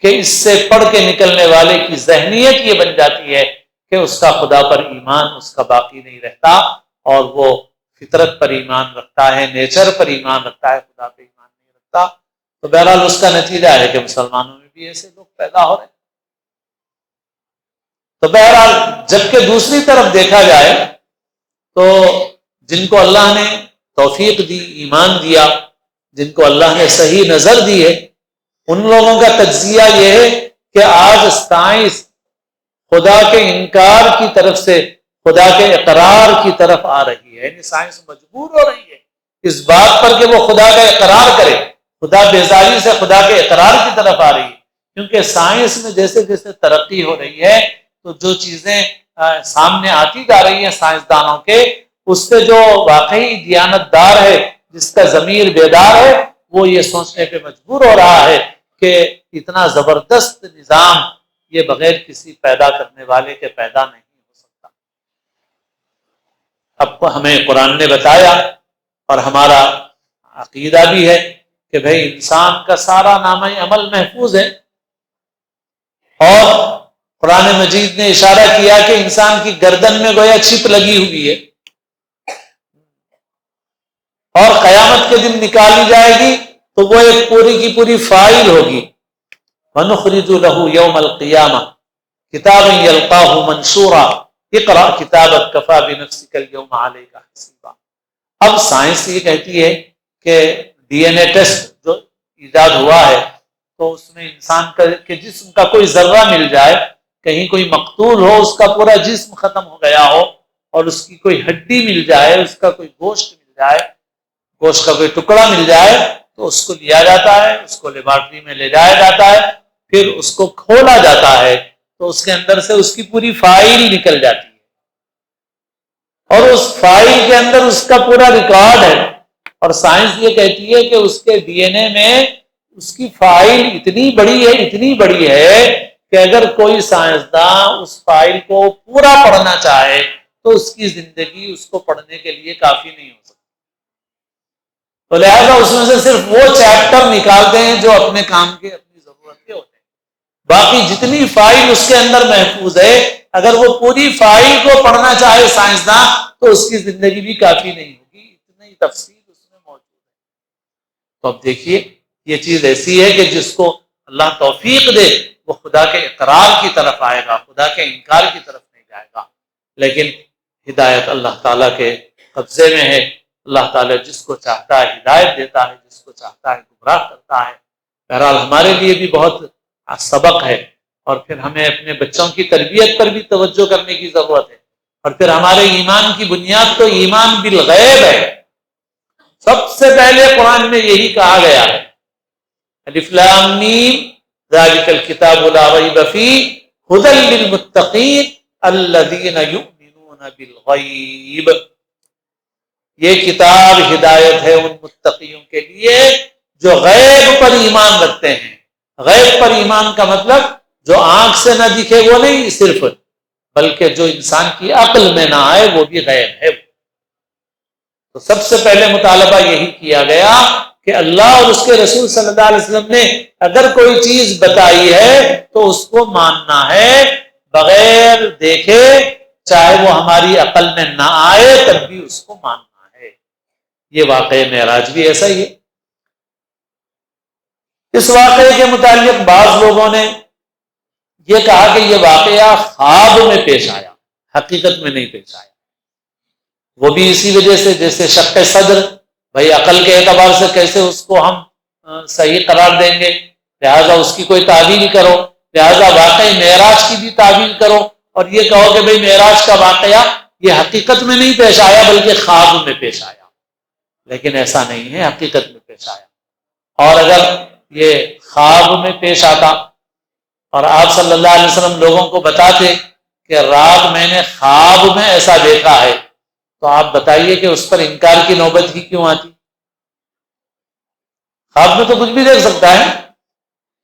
کہ اس سے پڑھ کے نکلنے والے کی ذہنیت یہ بن جاتی ہے کہ اس کا خدا پر ایمان اس کا باقی نہیں رہتا، اور وہ فطرت پر ایمان رکھتا ہے، نیچر پر ایمان رکھتا ہے، خدا پہ ایمان نہیں رکھتا۔ تو بہرحال اس کا نتیجہ ہے کہ مسلمانوں میں بھی ایسے لوگ پیدا ہو رہے ہیں۔ تو بہرحال جبکہ دوسری طرف دیکھا جائے تو جن کو اللہ نے توفیق دی، ایمان دیا، جن کو اللہ نے صحیح نظر دی ہے، ان لوگوں کا تجزیہ یہ ہے کہ آج سائنس خدا کے انکار کی طرف سے خدا کے اقرار کی طرف آ رہی ہے، یعنی سائنس مجبور ہو رہی ہے اس بات پر کہ وہ خدا کا اقرار کرے، خدا بیزاری سے خدا کے اقرار کی طرف آ رہی ہے، کیونکہ سائنس میں جیسے جیسے ترقی ہو رہی ہے تو جو چیزیں سامنے آتی جا رہی ہیں سائنسدانوں کے، اس سے جو واقعی دیانت دار ہے، جس کا ضمیر بیدار ہے، وہ یہ سوچنے پہ مجبور ہو رہا ہے کہ اتنا زبردست نظام یہ بغیر کسی پیدا کرنے والے کے پیدا نہیں ہو سکتا۔ اب ہمیں قرآن نے بتایا اور ہمارا عقیدہ بھی ہے کہ بھئی انسان کا سارا نامہ عمل محفوظ ہے، اور قرآن مجید نے اشارہ کیا کہ انسان کی گردن میں گویا چپ لگی ہوئی ہے، اور قیامت کے دن نکالی جائے گی تو وہ ایک پوری کی پوری فائل ہوگی۔ وَنُخْرِجُ لَهُ يَوْمَ الْقِيَامَةِ كِتَابًا يَلْقَاهُ مَنْشُورًا اقْرَأْ كِتَابَكَ كَفَىٰ بِنَفْسِكَ الْيَوْمَ عَلَيْكَ حَسِيبًا۔ اب سائنس یہ کہتی ہے کہ ڈی این اے ٹیسٹ جو ایجاد ہوا ہے تو اس میں انسان کا کہ جسم کا کوئی ذرہ مل جائے، کہیں کوئی مقتول ہو، اس کا پورا جسم ختم ہو گیا ہو، اور اس کی کوئی ہڈی مل جائے، اس کا کوئی گوشت مل جائے، گوشت کا کوئی ٹکڑا مل جائے، تو اس کو لیا جاتا ہے، اس کو لیبارٹری میں لے جایا جاتا ہے، پھر اس کو کھولا جاتا ہے تو اس کے اندر سے اس کی پوری فائل نکل جاتی ہے، اور اس فائل کے اندر اس کا پورا ریکارڈ ہے، اور سائنس یہ کہتی ہے کہ اس کے ڈی این اے میں اس کی فائل اتنی بڑی ہے کہ اگر کوئی سائنسداں اس فائل کو پورا پڑھنا چاہے تو اس کی زندگی اس کو پڑھنے کے لیے کافی نہیں ہو سکتی، تو لہذا اس میں سے صرف وہ چیپٹر نکالتے ہیں جو اپنے کام کے، اپنی ضرورت کے ہوتے ہیں۔ باقی جتنی فائل اس کے اندر محفوظ ہے، اگر وہ پوری فائل کو پڑھنا چاہے سائنسداں تو اس کی زندگی بھی کافی نہیں ہوگی، اتنی تفصیل اس میں موجود ہے۔ تو اب دیکھیے یہ چیز ایسی ہے کہ جس کو اللہ توفیق دے وہ خدا کے اقرار کی طرف آئے گا، خدا کے انکار کی طرف نہیں جائے گا۔ لیکن ہدایت اللہ تعالیٰ کے قبضے میں ہے، اللہ تعالیٰ جس کو چاہتا ہے ہدایت دیتا ہے، جس کو چاہتا ہے گمراہ کرتا ہے۔ بہرحال ہمارے لیے بھی بہت سبق ہے، اور پھر ہمیں اپنے بچوں کی تربیت پر بھی توجہ کرنے کی ضرورت ہے، اور پھر ہمارے ایمان کی بنیاد تو ایمان بالغیب ہے۔ سب سے پہلے قرآن میں یہی کہا گیا ہے، الف لام میم ذالک الکتاب لا ریب فیہ ھدی للمتقین الذین یؤمنون بالغیب۔ یہ کتاب ہدایت ہے ان متقیوں کے لیے جو غیب پر ایمان رکھتے ہیں۔ غیب پر ایمان کا مطلب جو آنکھ سے نہ دکھے وہ نہیں صرف، بلکہ جو انسان کی عقل میں نہ آئے وہ بھی غیب ہے۔ تو سب سے پہلے مطالبہ یہی کیا گیا کہ اللہ اور اس کے رسول صلی اللہ علیہ وسلم نے اگر کوئی چیز بتائی ہے تو اس کو ماننا ہے بغیر دیکھے، چاہے وہ ہماری عقل میں نہ آئے تب بھی اس کو ماننا ہے۔ یہ واقعہ معراج بھی ایسا ہی ہے۔ اس واقعے کے متعلق بعض لوگوں نے یہ کہا کہ یہ واقعہ خواب میں پیش آیا، حقیقت میں نہیں پیش آیا۔ وہ بھی اسی وجہ سے جیسے شق صدر، بھائی عقل کے اعتبار سے کیسے اس کو ہم صحیح قرار دیں گے، لہٰذا اس کی کوئی تعویل کرو، لہٰذا واقعی معراج کی بھی تعویل کرو، اور یہ کہو کہ بھئی معراج کا واقعہ یہ حقیقت میں نہیں پیش آیا بلکہ خواب میں پیش آیا۔ لیکن ایسا نہیں ہے، حقیقت میں پیش آیا۔ اور اگر یہ خواب میں پیش آتا اور آپ صلی اللہ علیہ وسلم لوگوں کو بتاتے کہ رات میں نے خواب میں ایسا دیکھا ہے، تو آپ بتائیے کہ اس پر انکار کی نوبت ہی کیوں آتی؟ خواب میں تو کچھ بھی دیکھ سکتا ہے۔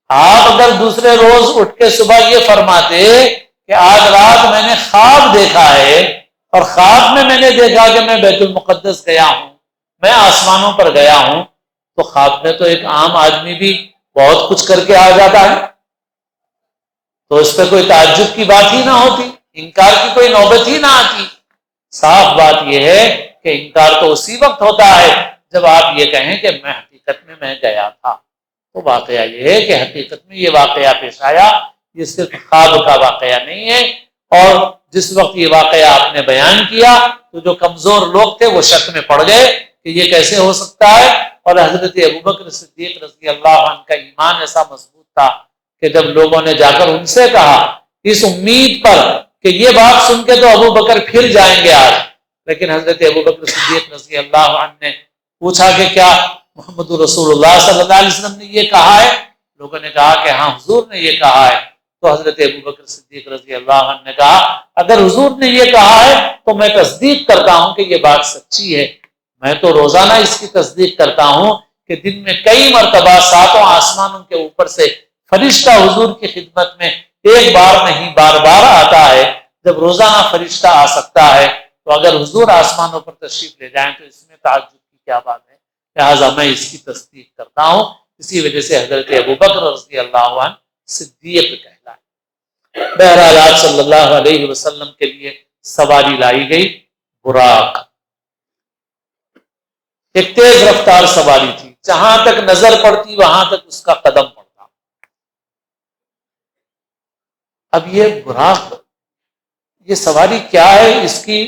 آپ اگر دوسرے روز اٹھ کے صبح یہ فرماتے کہ آج رات میں نے خواب دیکھا ہے، اور خواب میں نے دیکھا کہ میں بیت المقدس گیا ہوں، میں آسمانوں پر گیا ہوں، تو خواب میں تو ایک عام آدمی بھی بہت کچھ کر کے آ جاتا ہے، تو اس پہ کوئی تعجب کی بات ہی نہ ہوتی، انکار کی کوئی نوبت ہی نہ آتی۔ صاف بات یہ ہے کہ انکار تو اسی وقت ہوتا ہے جب آپ یہ کہیں کہ میں حقیقت میں گیا تھا۔ تو واقعہ یہ ہے کہ حقیقت میں یہ واقعہ پیش آیا، یہ صرف خواب کا واقعہ نہیں ہے۔ اور جس وقت یہ واقعہ آپ نے بیان کیا تو جو کمزور لوگ تھے وہ شک میں پڑ گئے کہ یہ کیسے ہو سکتا ہے، اور حضرت ابوبکر صدیق رضی اللہ عنہ کا ایمان ایسا مضبوط تھا کہ جب لوگوں نے جا کر ان سے کہا اس امید پر کہ یہ بات سن کے تو ابوبکر پھر جائیں گے آج، لیکن حضرت ابوبکر صدیق رضی اللہ عنہ نے پوچھا کہ کیا محمد رسول اللہ صلی اللہ علیہ وسلم نے یہ کہا ہے؟ لوگوں نے کہا کہ ہاں حضور نے یہ کہا ہے۔ تو حضرت ابوبکر صدیق رضی اللہ عنہ نے کہا اگر حضور نے یہ کہا ہے تو میں تصدیق کرتا ہوں کہ یہ بات سچی ہے، میں تو روزانہ اس کی تصدیق کرتا ہوں کہ دن میں کئی مرتبہ ساتوں آسمانوں کے اوپر سے فرشتہ حضور کی خدمت میں ایک بار نہیں بار بار آتا ہے۔ جب روزانہ فرشتہ آ سکتا ہے تو اگر حضور آسمانوں پر تشریف لے جائیں تو اس میں تعجب کی کیا بات ہے؟ لہٰذا میں اس کی تصدیق کرتا ہوں۔ اسی وجہ سے حضرت ابوبکر رضی اللہ عنہ صدیق کہلائے۔ بہرحال آپ صلی اللہ علیہ وسلم کے لیے سواری لائی گئی براق، ایک تیز رفتار سواری تھی، جہاں تک نظر پڑتی وہاں تک اس کا قدم پڑتا۔ اب یہ براق، یہ سواری کیا ہے اس کی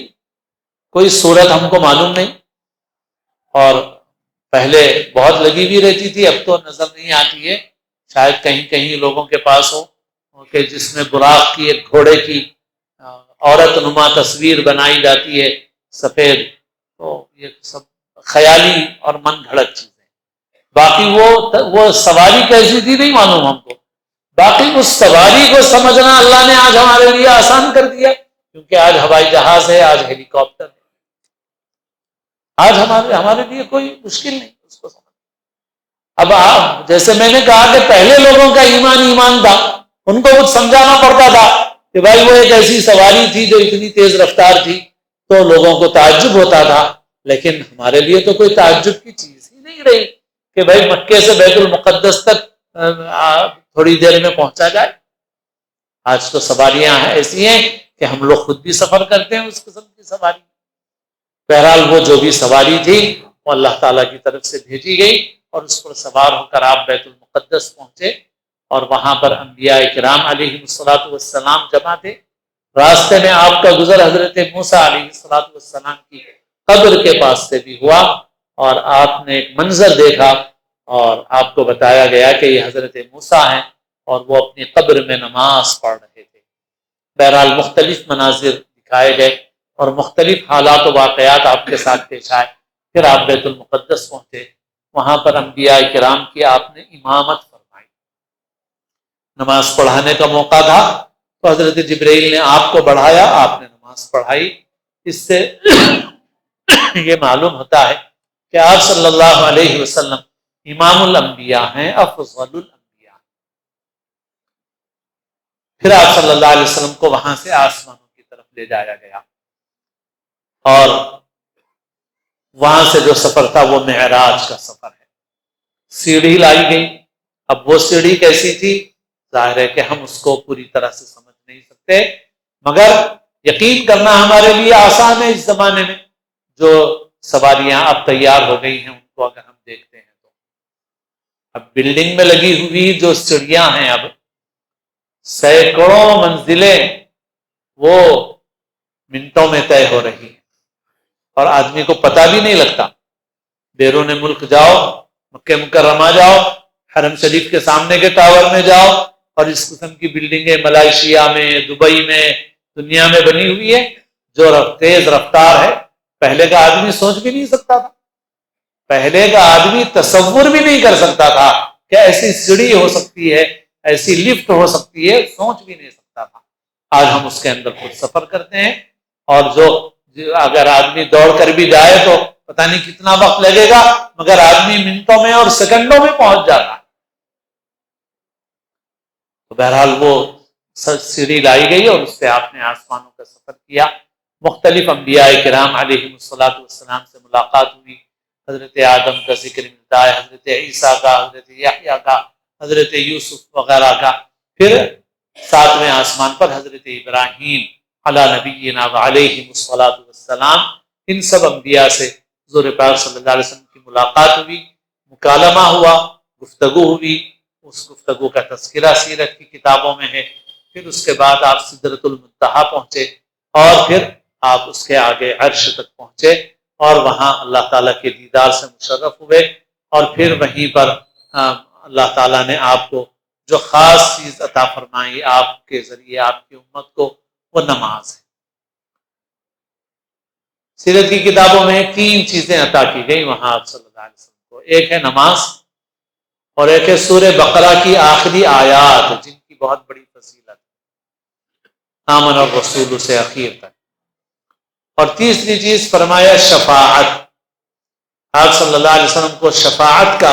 کوئی صورت ہم کو معلوم نہیں، اور پہلے بہت لگی بھی رہتی تھی، اب تو نظر نہیں آتی ہے، شاید کہیں کہیں لوگوں کے پاس ہو کہ جس میں براق کی ایک گھوڑے کی عورت نما تصویر بنائی جاتی ہے سفید، تو یہ سب خیالی اور من گھڑت چیزیں۔ باقی وہ سواری کیسی تھی نہیں معلوم ہم کو، باقی اس سواری کو سمجھنا اللہ نے آج ہمارے لیے آسان کر دیا، کیونکہ آج ہوائی جہاز ہے، آج ہیلی کاپٹر ہے، آج ہمارے لیے کوئی مشکل نہیں اس کو سمجھنا۔ اب آپ جیسے میں نے کہا کہ پہلے لوگوں کا ایمان تھا، ان کو کچھ سمجھانا پڑتا تھا کہ بھائی وہ ایک ایسی سواری تھی جو اتنی تیز رفتار تھی، تو لوگوں کو تعجب ہوتا تھا، لیکن ہمارے لیے تو کوئی تعجب کی چیز ہی نہیں رہی کہ بھائی مکے سے بیت المقدس تک تھوڑی دیر میں پہنچا جائے۔ آج تو سواریاں ایسی ہیں کہ ہم لوگ خود بھی سفر کرتے ہیں اس قسم کی سواری۔ بہرحال وہ جو بھی سواری تھی وہ اللہ تعالیٰ کی طرف سے بھیجی گئی، اور اس پر سوار ہو کر آپ بیت المقدس پہنچے، اور وہاں پر انبیاء کرام علیہ الصلوۃ والسلام جمع تھے۔ راستے میں آپ کا گزر حضرت موسیٰ علیہ الصلوۃ والسلام کی قبر کے پاس سے بھی ہوا، اور آپ نے ایک منظر دیکھا، اور آپ کو بتایا گیا کہ یہ حضرت موسیٰ ہیں اور وہ اپنی قبر میں نماز پڑھ رہے تھے۔ بہرحال مختلف مناظر دکھائے گئے اور مختلف حالات و واقعات آپ کے ساتھ پیش آئے۔ پھر آپ بیت المقدس پہنچے، وہاں پر انبیاء کرام کی آپ نے امامت فرمائی، نماز پڑھانے کا موقع تھا تو حضرت جبرائیل نے آپ کو بڑھایا، آپ نے نماز پڑھائی۔ اس سے یہ معلوم ہوتا ہے کہ آپ صلی اللہ علیہ وسلم امام الانبیاء ہیں، افضل الانبیاء۔ پھر آپ صلی اللہ علیہ وسلم کو وہاں سے آسمانوں کی طرف لے جایا گیا، اور وہاں سے جو سفر تھا وہ معراج کا سفر ہے۔ سیڑھی لائی گئی، اب وہ سیڑھی کیسی تھی، ظاہر ہے کہ ہم اس کو پوری طرح سے سمجھ نہیں سکتے، مگر یقین کرنا ہمارے لیے آسان ہے۔ اس زمانے میں جو سواریاں اب تیار ہو گئی ہیں ان کو اگر ہم دیکھتے ہیں تو اب بلڈنگ میں لگی ہوئی جو سیڑھیاں ہیں، اب سینکڑوں منزلیں وہ منٹوں میں طے ہو رہی ہیں، اور آدمی کو پتہ بھی نہیں لگتا۔ بیرون ملک جاؤ، مکہ مکرمہ جاؤ، حرم شریف کے سامنے کے ٹاور میں جاؤ، اور اس قسم کی بلڈنگیں ملائیشیا میں، دبئی میں، دنیا میں بنی ہوئی ہے جو تیز رفتار ہے۔ پہلے کا آدمی سوچ بھی نہیں سکتا تھا، پہلے کا آدمی تصور بھی نہیں کر سکتا تھا کہ ایسی سیڑھی ہو سکتی ہے، ایسی لفٹ ہو سکتی ہے، سوچ بھی نہیں سکتا تھا۔ آج ہم اس کے اندر خود سفر کرتے ہیں، اور جو اگر آدمی دوڑ کر بھی جائے تو پتہ نہیں کتنا وقت لگے گا، مگر آدمی منٹوں میں اور سیکنڈوں میں پہنچ جاتا ہے۔ تو بہرحال وہ سیڑھی لائی گئی اور اس سے آپ نے آسمانوں کا سفر کیا۔ مختلف انبیاء کرام علیہ الصلوۃ والسلام سے ملاقات ہوئی، حضرت آدم کا ذکر ملتا ہے، حضرت عیسیٰ کا، حضرت یحییٰ کا، حضرت یوسف وغیرہ کا۔ پھر ساتویں آسمان پر حضرت ابراہیم علی نبینا وعلیہ الصلوۃ والسلام، ان سب انبیاء سے حضور پاک صلی اللہ علیہ وسلم کی ملاقات ہوئی، مکالمہ ہوا، گفتگو ہوئی۔ اس گفتگو کا تذکرہ سیرت کی کتابوں میں ہے۔ پھر اس کے بعد آپ سدرۃ المنتہا پہنچے، اور پھر آپ اس کے آگے عرش تک پہنچے، اور وہاں اللہ تعالیٰ کے دیدار سے مشرف ہوئے، اور پھر وہیں پر اللہ تعالیٰ نے آپ کو جو خاص چیز عطا فرمائی آپ کے ذریعے آپ کی امت کو، وہ نماز ہے۔ سیرت کی کتابوں میں 3 چیزیں عطا کی گئی وہاں آپ صلی اللہ علیہ وسلم کو، ایک ہے نماز، اور ایک ہے سورہ بقرہ کی آخری آیات جن کی بہت بڑی فضیلت ہے، آمن الرسول سے اخیر تک، اور تیسری چیز فرمایا شفاعت۔ آپ صلی اللہ علیہ وسلم کو شفاعت کا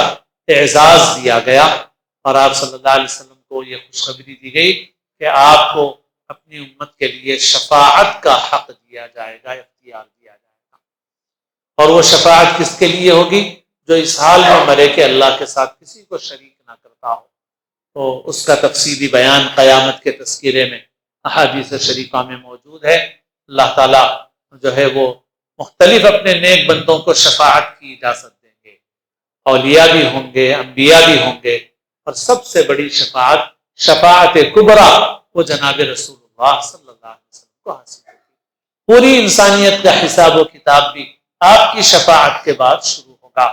اعزاز دیا گیا، اور آپ صلی اللہ علیہ وسلم کو یہ خوشخبری دی گئی کہ آپ کو اپنی امت کے لیے شفاعت کا حق دیا جائے گا، اختیار دیا جائے گا۔ اور وہ شفاعت کس کے لیے ہوگی؟ جو اس حال میں مرے کہ اللہ کے ساتھ کسی کو شریک نہ کرتا ہو۔ تو اس کا تفصیلی بیان قیامت کے تذکرے میں احادیث شریفہ میں موجود ہے۔ اللہ تعالیٰ جو ہے وہ مختلف اپنے نیک بندوں کو شفاعت کی اجازت دیں گے، اولیاء بھی ہوں گے، انبیاء بھی ہوں گے، اور سب سے بڑی شفاعت، شفاعت کبریٰ، وہ جناب رسول اللہ صلی اللہ علیہ وسلم کو حاصل ہوگی۔ پوری انسانیت کا حساب و کتاب بھی آپ کی شفاعت کے بعد شروع ہوگا،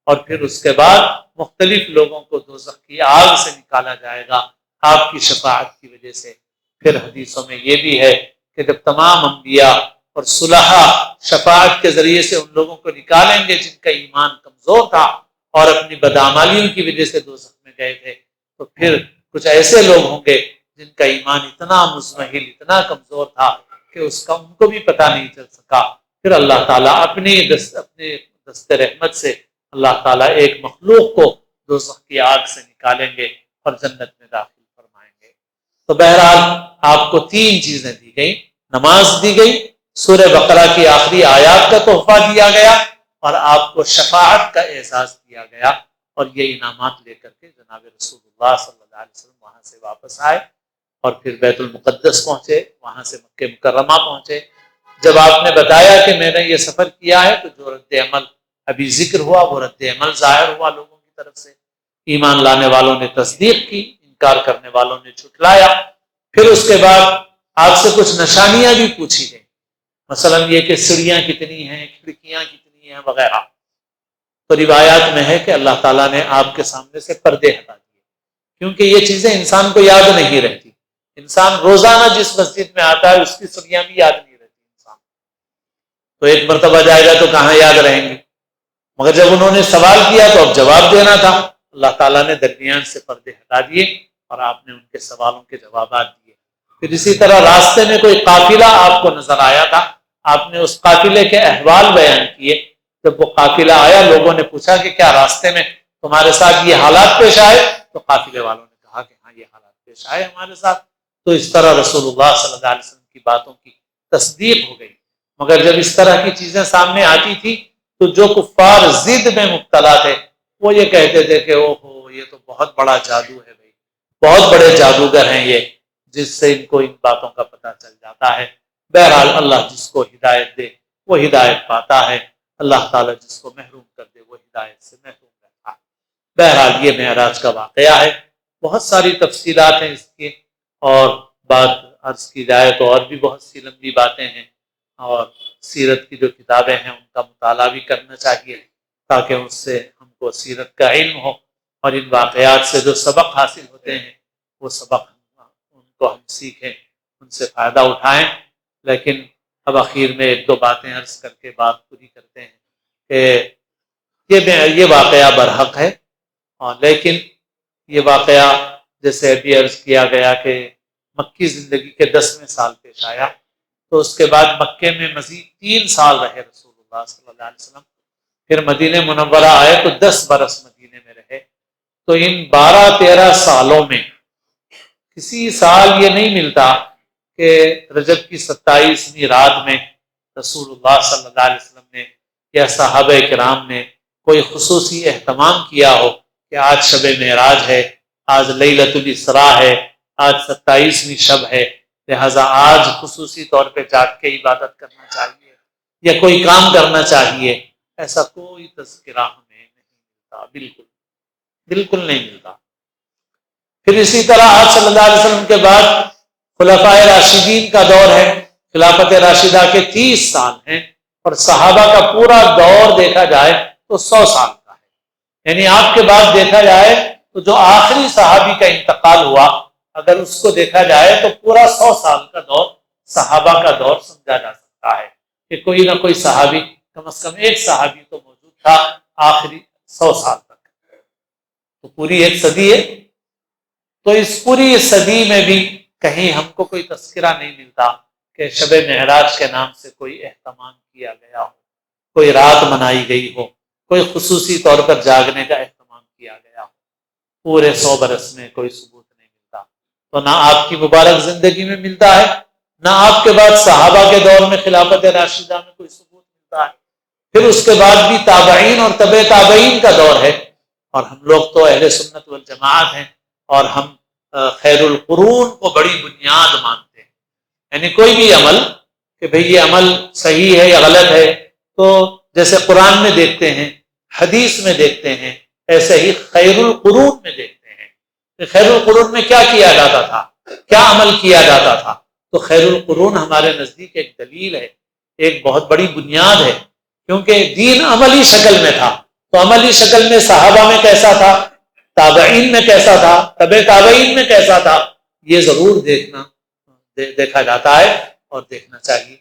اور پھر اس کے بعد مختلف لوگوں کو دوزخ کی آگ سے نکالا جائے گا آپ کی شفاعت کی وجہ سے۔ پھر حدیثوں میں یہ بھی ہے کہ جب تمام انبیاء اور صلحاء شفاعت کے ذریعے سے ان لوگوں کو نکالیں گے جن کا ایمان کمزور تھا اور اپنی بدعمالیوں کی وجہ سے دوزخ میں گئے تھے، تو پھر کچھ ایسے لوگ ہوں گے جن کا ایمان اتنا مزمحل، اتنا کمزور تھا کہ اس کا ان کو بھی پتہ نہیں چل سکا۔ پھر اللہ تعالیٰ اپنے دست رحمت سے اللہ تعالیٰ ایک مخلوق کو دوزخ کی آگ سے نکالیں گے اور جنت میں داخل فرمائیں گے۔ تو بہرحال آپ کو 3 چیزیں دی گئی، نماز دی گئی، سورہ بقرہ کی آخری آیات کا تحفہ دیا گیا، اور آپ کو شفاعت کا اعزاز دیا گیا، اور یہ انعامات لے کر کے جناب رسول اللہ صلی اللہ علیہ وسلم وہاں سے واپس آئے۔ اور پھر بیت المقدس پہنچے، وہاں سے مکہ مکرمہ پہنچے۔ جب آپ نے بتایا کہ میں نے یہ سفر کیا ہے تو جو رد عمل ابھی ذکر ہوا وہ رد عمل ظاہر ہوا لوگوں کی طرف سے۔ ایمان لانے والوں نے تصدیق کی، انکار کرنے والوں نے جھٹلایا۔ پھر اس کے بعد آپ سے کچھ نشانیاں بھی پوچھی گئیں، مثلا یہ کہ سیڑھیاں کتنی ہیں، کھڑکیاں کتنی ہیں وغیرہ۔ تو روایات میں ہے کہ اللہ تعالیٰ نے آپ کے سامنے سے پردے ہٹا دیے، کیونکہ یہ چیزیں انسان کو یاد نہیں رہتی۔ انسان روزانہ جس مسجد میں آتا ہے اس کی سیڑھیاں بھی یاد نہیں رہتی انسان، تو ایک مرتبہ جائے گا تو کہاں یاد رہیں گی۔ مگر جب انہوں نے سوال کیا تو اب جواب دینا تھا، اللہ تعالیٰ نے درمیان سے پردے ہٹا دیے اور آپ نے ان کے سوالوں کے جوابات دیے۔ پھر اسی طرح راستے میں کوئی قافلہ آپ کو نظر آیا تھا، آپ نے اس قافلے کے احوال بیان کیے۔ جب وہ قافلہ آیا، لوگوں نے پوچھا کہ کیا راستے میں تمہارے ساتھ یہ حالات پیش آئے؟ تو قافلے والوں نے کہا کہ ہاں یہ حالات پیش آئے ہمارے ساتھ۔ تو اس طرح رسول اللہ صلی اللہ علیہ وسلم کی باتوں کی تصدیق ہو گئی۔ مگر جب اس طرح کی چیزیں سامنے آتی تھی تو جو کفار ضد میں مبتلا تھے وہ یہ کہتے تھے کہ اوہو یہ تو بہت بڑا جادو ہے بھائی، بہت بڑے جادوگر ہیں یہ، جس سے ان کو ان باتوں کا پتہ چل جاتا ہے۔ بہرحال اللہ جس کو ہدایت دے وہ ہدایت پاتا ہے، اللہ تعالیٰ جس کو محروم کر دے وہ ہدایت سے محروم رہتا ہے۔ بہرحال یہ معراج کا واقعہ ہے، بہت ساری تفصیلات ہیں اس کی، اور بات عرض کی جائے تو اور بھی بہت سی لمبی باتیں ہیں، اور سیرت کی جو کتابیں ہیں ان کا مطالعہ بھی کرنا چاہیے تاکہ اس سے ہم کو سیرت کا علم ہو، اور ان واقعات سے جو سبق حاصل ہوتے ہیں وہ سبق ان کو ہم سیکھیں، ان سے فائدہ اٹھائیں۔ لیکن اب اخیر میں ایک دو باتیں عرض کر کے بات پوری کرتے ہیں کہ یہ واقعہ برحق ہے، لیکن یہ واقعہ جیسے ابھی عرض کیا گیا کہ مکی زندگی کے 10ویں سال پیش آیا، تو اس کے بعد مکے میں مزید 3 سال رہے رسول اللہ صلی اللہ علیہ وسلم۔ پھر مدینہ منورہ آئے تو 10 برس مدینے میں رہے۔ تو ان 12-13 سالوں میں کسی سال یہ نہیں ملتا کہ رجب کی 27ویں رات میں رسول اللہ صلی اللہ علیہ وسلم نے یا صحابہ کرام نے کوئی خصوصی اہتمام کیا ہو کہ آج شب معراج ہے، آج لیلۃ الاسراء ہے، آج 27ویں شب ہے، لہذا آج خصوصی طور پہ جاگ کے عبادت کرنا چاہیے یا کوئی کام کرنا چاہیے، ایسا کوئی تذکرہ ہمیں نہیں ملتا، بالکل نہیں ملتا۔ پھر اسی طرح آپ صلی اللہ علیہ وسلم کے بعد خلفائے راشدین کا دور ہے، خلافت راشدہ کے 30 سال ہیں، اور صحابہ کا پورا دور دیکھا جائے تو 100 سال کا ہے۔ یعنی آپ کے بعد دیکھا جائے تو جو آخری صحابی کا انتقال ہوا، اگر اس کو دیکھا جائے تو پورا 100 سال کا دور صحابہ کا دور سمجھا جا سکتا ہے کہ کوئی نہ کوئی صحابی، کم از کم ایک صحابی تو موجود تھا آخری 100 سال تک، تو پوری ایک صدی ہے۔ تو اس پوری صدی میں بھی کہیں ہم کو کوئی تذکرہ نہیں ملتا کہ شب معراج کے نام سے کوئی اہتمام کیا گیا ہو، کوئی رات منائی گئی ہو، کوئی خصوصی طور پر جاگنے کا اہتمام کیا گیا ہو۔ پورے 100 برس میں کوئی ثبوت نہیں ملتا، تو نہ آپ کی مبارک زندگی میں ملتا ہے، نہ آپ کے بعد صحابہ کے دور میں خلافت راشدہ میں کوئی ثبوت ملتا ہے۔ پھر اس کے بعد بھی تابعین اور تبع تابعین کا دور ہے، اور ہم لوگ تو اہل سنت والجماعت ہیں، اور ہم خیر القرون کو بڑی بنیاد مانتے ہیں۔ یعنی کوئی بھی عمل کہ بھئی یہ عمل صحیح ہے یا غلط ہے، تو جیسے قرآن میں دیکھتے ہیں، حدیث میں دیکھتے ہیں، ایسے ہی خیر القرون میں دیکھتے ہیں کہ خیر القرون میں کیا کیا جاتا تھا، کیا عمل کیا جاتا تھا۔ تو خیر القرون ہمارے نزدیک ایک دلیل ہے، ایک بہت بڑی بنیاد ہے، کیونکہ دین عملی شکل میں تھا، تو عملی شکل میں صحابہ میں کیسا تھا، تابعین میں کیسا تھا، تبع تابعین میں کیسا تھا، یہ ضرور دیکھا جاتا ہے اور دیکھنا چاہیے۔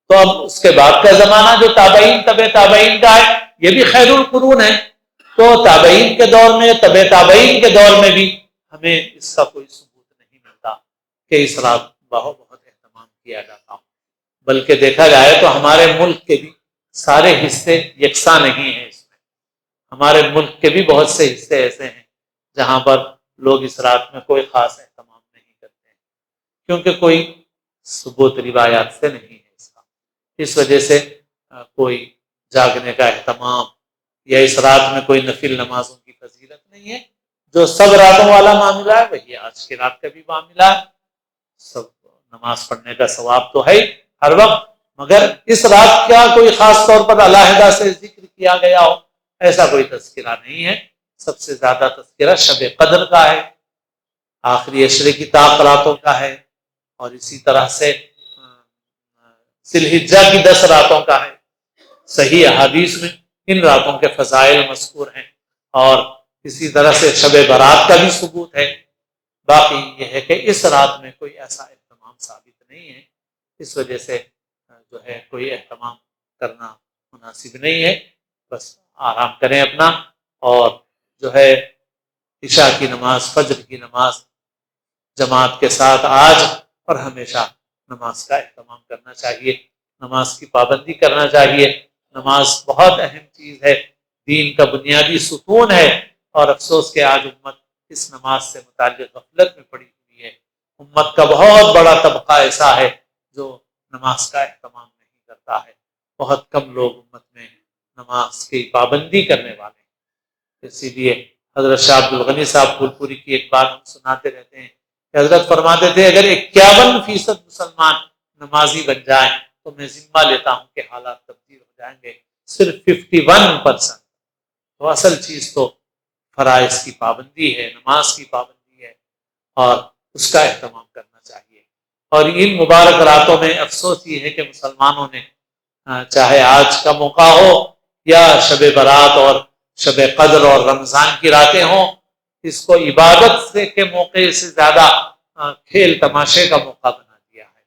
تو اب اس کے بعد کا زمانہ جو تابعین تبع تابعین کا ہے، یہ بھی خیر القرون ہے۔ تو تابعین کے دور میں، تبع تابعین کے دور میں بھی ہمیں اس کا کوئی ثبوت نہیں ملتا کہ اس رات بہت اہتمام کیا جاتا ہو۔ بلکہ دیکھا جائے تو ہمارے ملک کے بھی سارے حصے یکساں نہیں ہیں، اس میں ہمارے ملک کے بھی بہت سے حصے ایسے ہیں جہاں پر لوگ اس رات میں کوئی خاص اہتمام نہیں کرتے ہیں، کیونکہ کوئی ثبوت روایات سے نہیں ہے اس کا۔ اس وجہ سے کوئی جاگنے کا اہتمام یا اس رات میں کوئی نفل نمازوں کی فضیلت نہیں ہے۔ جو سب راتوں والا معاملہ ہے وہی آج کی رات کا بھی معاملہ ہے، سب نماز پڑھنے کا ثواب تو ہے ہر وقت، مگر اس رات کا کوئی خاص طور پر علیحدہ سے ذکر کیا گیا ہو ایسا کوئی تذکرہ نہیں ہے۔ سب سے زیادہ تذکرہ شب قدر کا ہے، آخری عشرے کی طاق راتوں کا ہے، اور اسی طرح سے ذی الحجہ کی 10 راتوں کا ہے۔ صحیح احادیث میں ان راتوں کے فضائل مذکور ہیں، اور اسی طرح سے شب برات کا بھی ثبوت ہے۔ باقی یہ ہے کہ اس رات میں کوئی ایسا اہتمام ثابت نہیں ہے، اس وجہ سے جو ہے کوئی اہتمام کرنا مناسب نہیں ہے۔ بس آرام کریں اپنا، اور جو ہے عشاء کی نماز، فجر کی نماز جماعت کے ساتھ آج اور ہمیشہ نماز کا اہتمام کرنا چاہیے، نماز کی پابندی کرنا چاہیے۔ نماز بہت اہم چیز ہے، دین کا بنیادی ستون ہے، اور افسوس کہ آج امت اس نماز سے متعلق غفلت میں پڑی ہوئی ہے۔ امت کا بہت بڑا طبقہ ایسا ہے جو نماز کا اہتمام نہیں کرتا ہے، بہت کم لوگ امت میں نماز کی پابندی کرنے والے ہیں۔ اسی لیے حضرت شاہ عبد الغنی صاحب پھول پوری کی ایک بات ہم سناتے رہتے ہیں کہ حضرت فرماتے تھے اگر 51% مسلمان نمازی بن جائیں تو میں ذمہ لیتا ہوں کہ حالات تبدیل ہو جائیں گے۔ صرف 51%، تو اصل چیز تو فرائض کی پابندی ہے، نماز کی پابندی ہے، اور اس کا اہتمام کرنا چاہیے۔ اور ان مبارک راتوں میں افسوس یہ ہے کہ مسلمانوں نے چاہے آج کا موقع ہو یا شب برات اور شب قدر اور رمضان کی راتیں ہوں، اس کو عبادت سے کے موقع سے زیادہ کھیل تماشے کا موقع بنا دیا ہے۔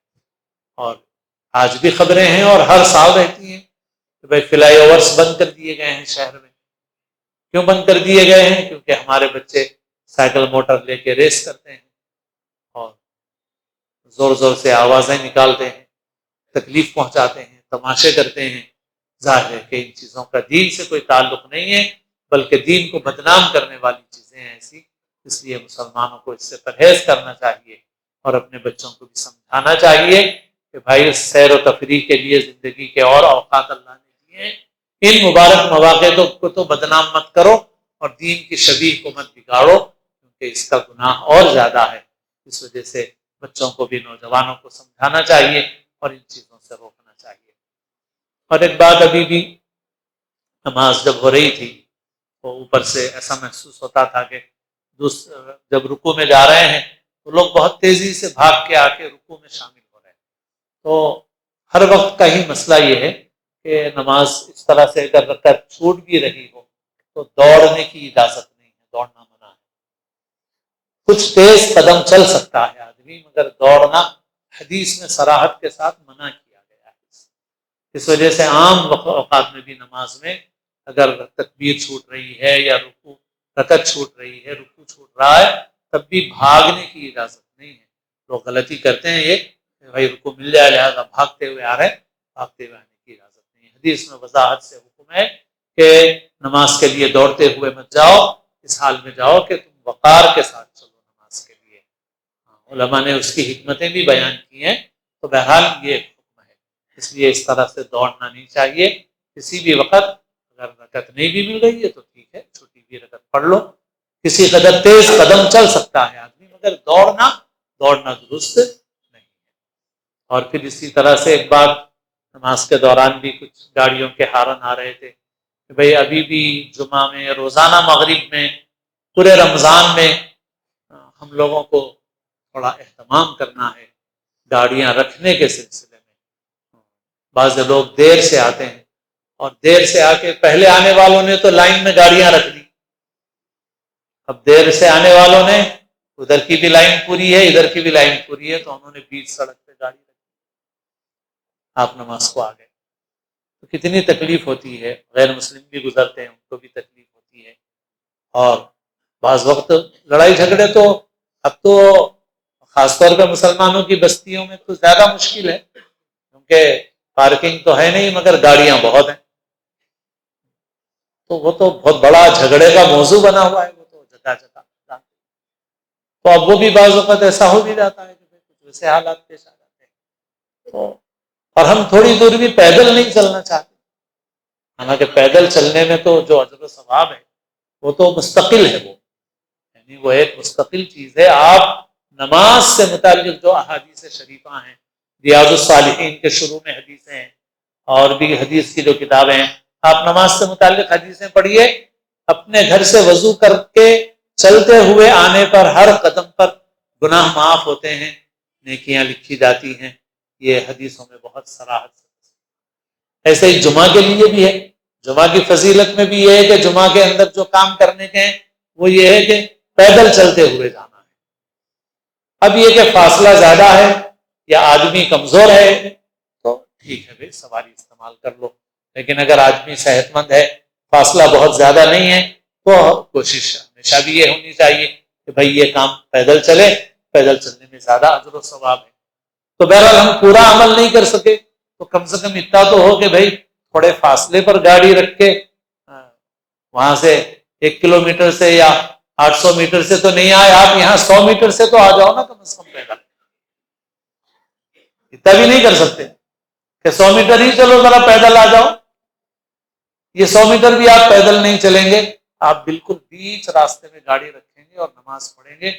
اور آج بھی خبریں ہیں اور ہر سال رہتی ہیں کہ بھائی فلائی اوورس بند کر دیے گئے ہیں شہر میں۔ کیوں بند کر دیے گئے ہیں؟ کیونکہ ہمارے بچے سائیکل موٹر لے کے ریس کرتے ہیں اور زور زور سے آوازیں نکالتے ہیں، تکلیف پہنچاتے ہیں، تماشے کرتے ہیں۔ ظاہر ہے کہ ان چیزوں کا دین سے کوئی تعلق نہیں ہے، بلکہ دین کو بدنام کرنے والی چیزیں ہیں ایسی۔ اس لیے مسلمانوں کو اس سے پرہیز کرنا چاہیے، اور اپنے بچوں کو بھی سمجھانا چاہیے کہ بھائی سیر و تفریح کے لیے زندگی کے اور اوقات اللہ نے دیے ہیں، ان مبارک مواقع کو تو بدنام مت کرو، اور دین کی شبیہ کو مت بگاڑو، کیونکہ اس کا گناہ اور زیادہ ہے۔ اس وجہ سے بچوں کو بھی، نوجوانوں کو سمجھانا چاہیے اور ان چیزوں سے روکنا چاہیے۔ اور ایک بات، ابھی بھی نماز جب ہو رہی تھی تو اوپر سے ایسا محسوس ہوتا تھا کہ جب رکوع میں جا رہے ہیں تو لوگ بہت تیزی سے بھاگ کے آ کے رکوع میں شامل ہو رہے ہیں۔ تو ہر وقت کا ہی مسئلہ یہ ہے کہ نماز اس طرح سے اگر رکعت چھوٹ بھی رہی ہو تو دوڑنے کی اجازت نہیں ہے، دوڑنا منع ہے۔ کچھ تیز قدم چل سکتا ہے آدمی، مگر دوڑنا حدیث میں صراحت کے ساتھ منع کیا گیا ہے۔ اس وجہ سے عام اوقات میں بھی نماز میں اگر تکبیر چھوٹ رہی ہے یا رکعت چھوٹ رہی ہے، رکوع چھوٹ رہا ہے، تب بھی بھاگنے کی اجازت نہیں ہے۔ لوگ غلطی کرتے ہیں یہ کہ بھائی رکوع مل جائے لہٰذا بھاگتے ہوئے آ رہے ہیں، بھاگتے ہوئے آنے کی اجازت نہیں ہے۔ حدیث میں وضاحت سے حکم ہے کہ نماز کے لیے دوڑتے ہوئے مت جاؤ، اس حال میں جاؤ کہ تم وقار کے ساتھ چلو نماز کے لیے۔ علماء نے اس کی حکمتیں بھی بیان کی ہیں، تو بہرحال یہ حکم ہے۔ اس لیے اس طرح سے دوڑنا نہیں چاہیے۔ کسی بھی وقت اگر رکعت نہیں بھی مل رہی ہے تو ٹھیک ہے، چھوٹی بھی رکعت پڑھ لو، کسی قدر تیز قدم چل سکتا ہے آدمی، مگر دوڑنا درست نہیں ہے۔ اور پھر اسی طرح سے ایک بات، نماز کے دوران بھی کچھ گاڑیوں کے ہارن آ رہے تھے کہ بھئی ابھی بھی جمعہ میں، روزانہ مغرب میں، پورے رمضان میں ہم لوگوں کو تھوڑا اہتمام کرنا ہے گاڑیاں رکھنے کے سلسلے میں۔ بعض لوگ دیر سے آتے ہیں، اور دیر سے آ کے پہلے آنے والوں نے تو لائن میں گاڑیاں رکھ دی، اب دیر سے آنے والوں نے ادھر کی بھی لائن پوری ہے، ادھر کی بھی لائن پوری ہے، تو انہوں نے بیچ سڑک پہ گاڑی رکھ دی، آپ نماز کو آ گئے۔ تو کتنی تکلیف ہوتی ہے، غیر مسلم بھی گزرتے ہیں، ان کو بھی تکلیف ہوتی ہے۔ اور بعض وقت لڑائی جھگڑے تو اب تو خاص طور پہ مسلمانوں کی بستیوں میں تو زیادہ مشکل ہے، کیونکہ پارکنگ تو ہے نہیں مگر گاڑیاں بہت ہیں، تو وہ تو بہت بڑا جھگڑے کا موضوع بنا ہوا ہے، وہ تو جگہ جگہ۔ تو اب وہ بھی بعض وقت ایسا ہو بھی جاتا ہے کہ کچھ ویسے حالات پیش آ جاتے ہیں، تو اور ہم تھوڑی دور بھی پیدل نہیں چلنا چاہتے، حالانکہ پیدل چلنے میں تو جو اجر و ثواب ہے وہ تو مستقل ہے، وہ یعنی وہ ایک مستقل چیز ہے۔ آپ نماز سے متعلق جو احادیث شریفہ ہیں، ریاض الصالحین کے شروع میں حدیثیں ہیں اور بھی حدیث کی جو کتابیں ہیں، آپ نماز سے متعلق حدیثیں پڑھیے. اپنے گھر سے وضو کر کے چلتے ہوئے آنے پر ہر قدم پر گناہ معاف ہوتے ہیں، نیکیاں لکھی جاتی ہیں. یہ حدیثوں میں بہت صراحت سے. ایسے ہی جمعہ کے لیے بھی ہے. جمعہ کی فضیلت میں بھی یہ ہے کہ جمعہ کے اندر جو کام کرنے کے ہیں وہ یہ ہے کہ پیدل چلتے ہوئے جانا ہے. اب یہ کہ فاصلہ زیادہ ہے یا آدمی کمزور ہے تو ٹھیک ہے بھائی سواری استعمال کر لو، لیکن اگر آدمی صحت مند ہے، فاصلہ بہت زیادہ نہیں ہے، تو کوشش ہمیشہ بھی یہ ہونی چاہیے کہ بھائی یہ کام پیدل چلے. پیدل چلنے میں زیادہ اجر و ثواب ہے. تو بہرحال ہم پورا عمل نہیں کر سکے تو کم سے کم اتنا تو ہو کہ بھائی تھوڑے فاصلے پر گاڑی رکھ کے وہاں سے 1 کلومیٹر سے یا 800 میٹر سے تو نہیں آئے، آپ یہاں 100 میٹر سے تو آ جاؤ نا کم از کم. پیدل اتنا بھی نہیں کر سکتے کہ 100 میٹر ہی چلو، ذرا پیدل آ جاؤ. یہ 100 میٹر بھی آپ پیدل نہیں چلیں گے، آپ بالکل بیچ راستے میں گاڑی رکھیں گے اور نماز پڑھیں گے.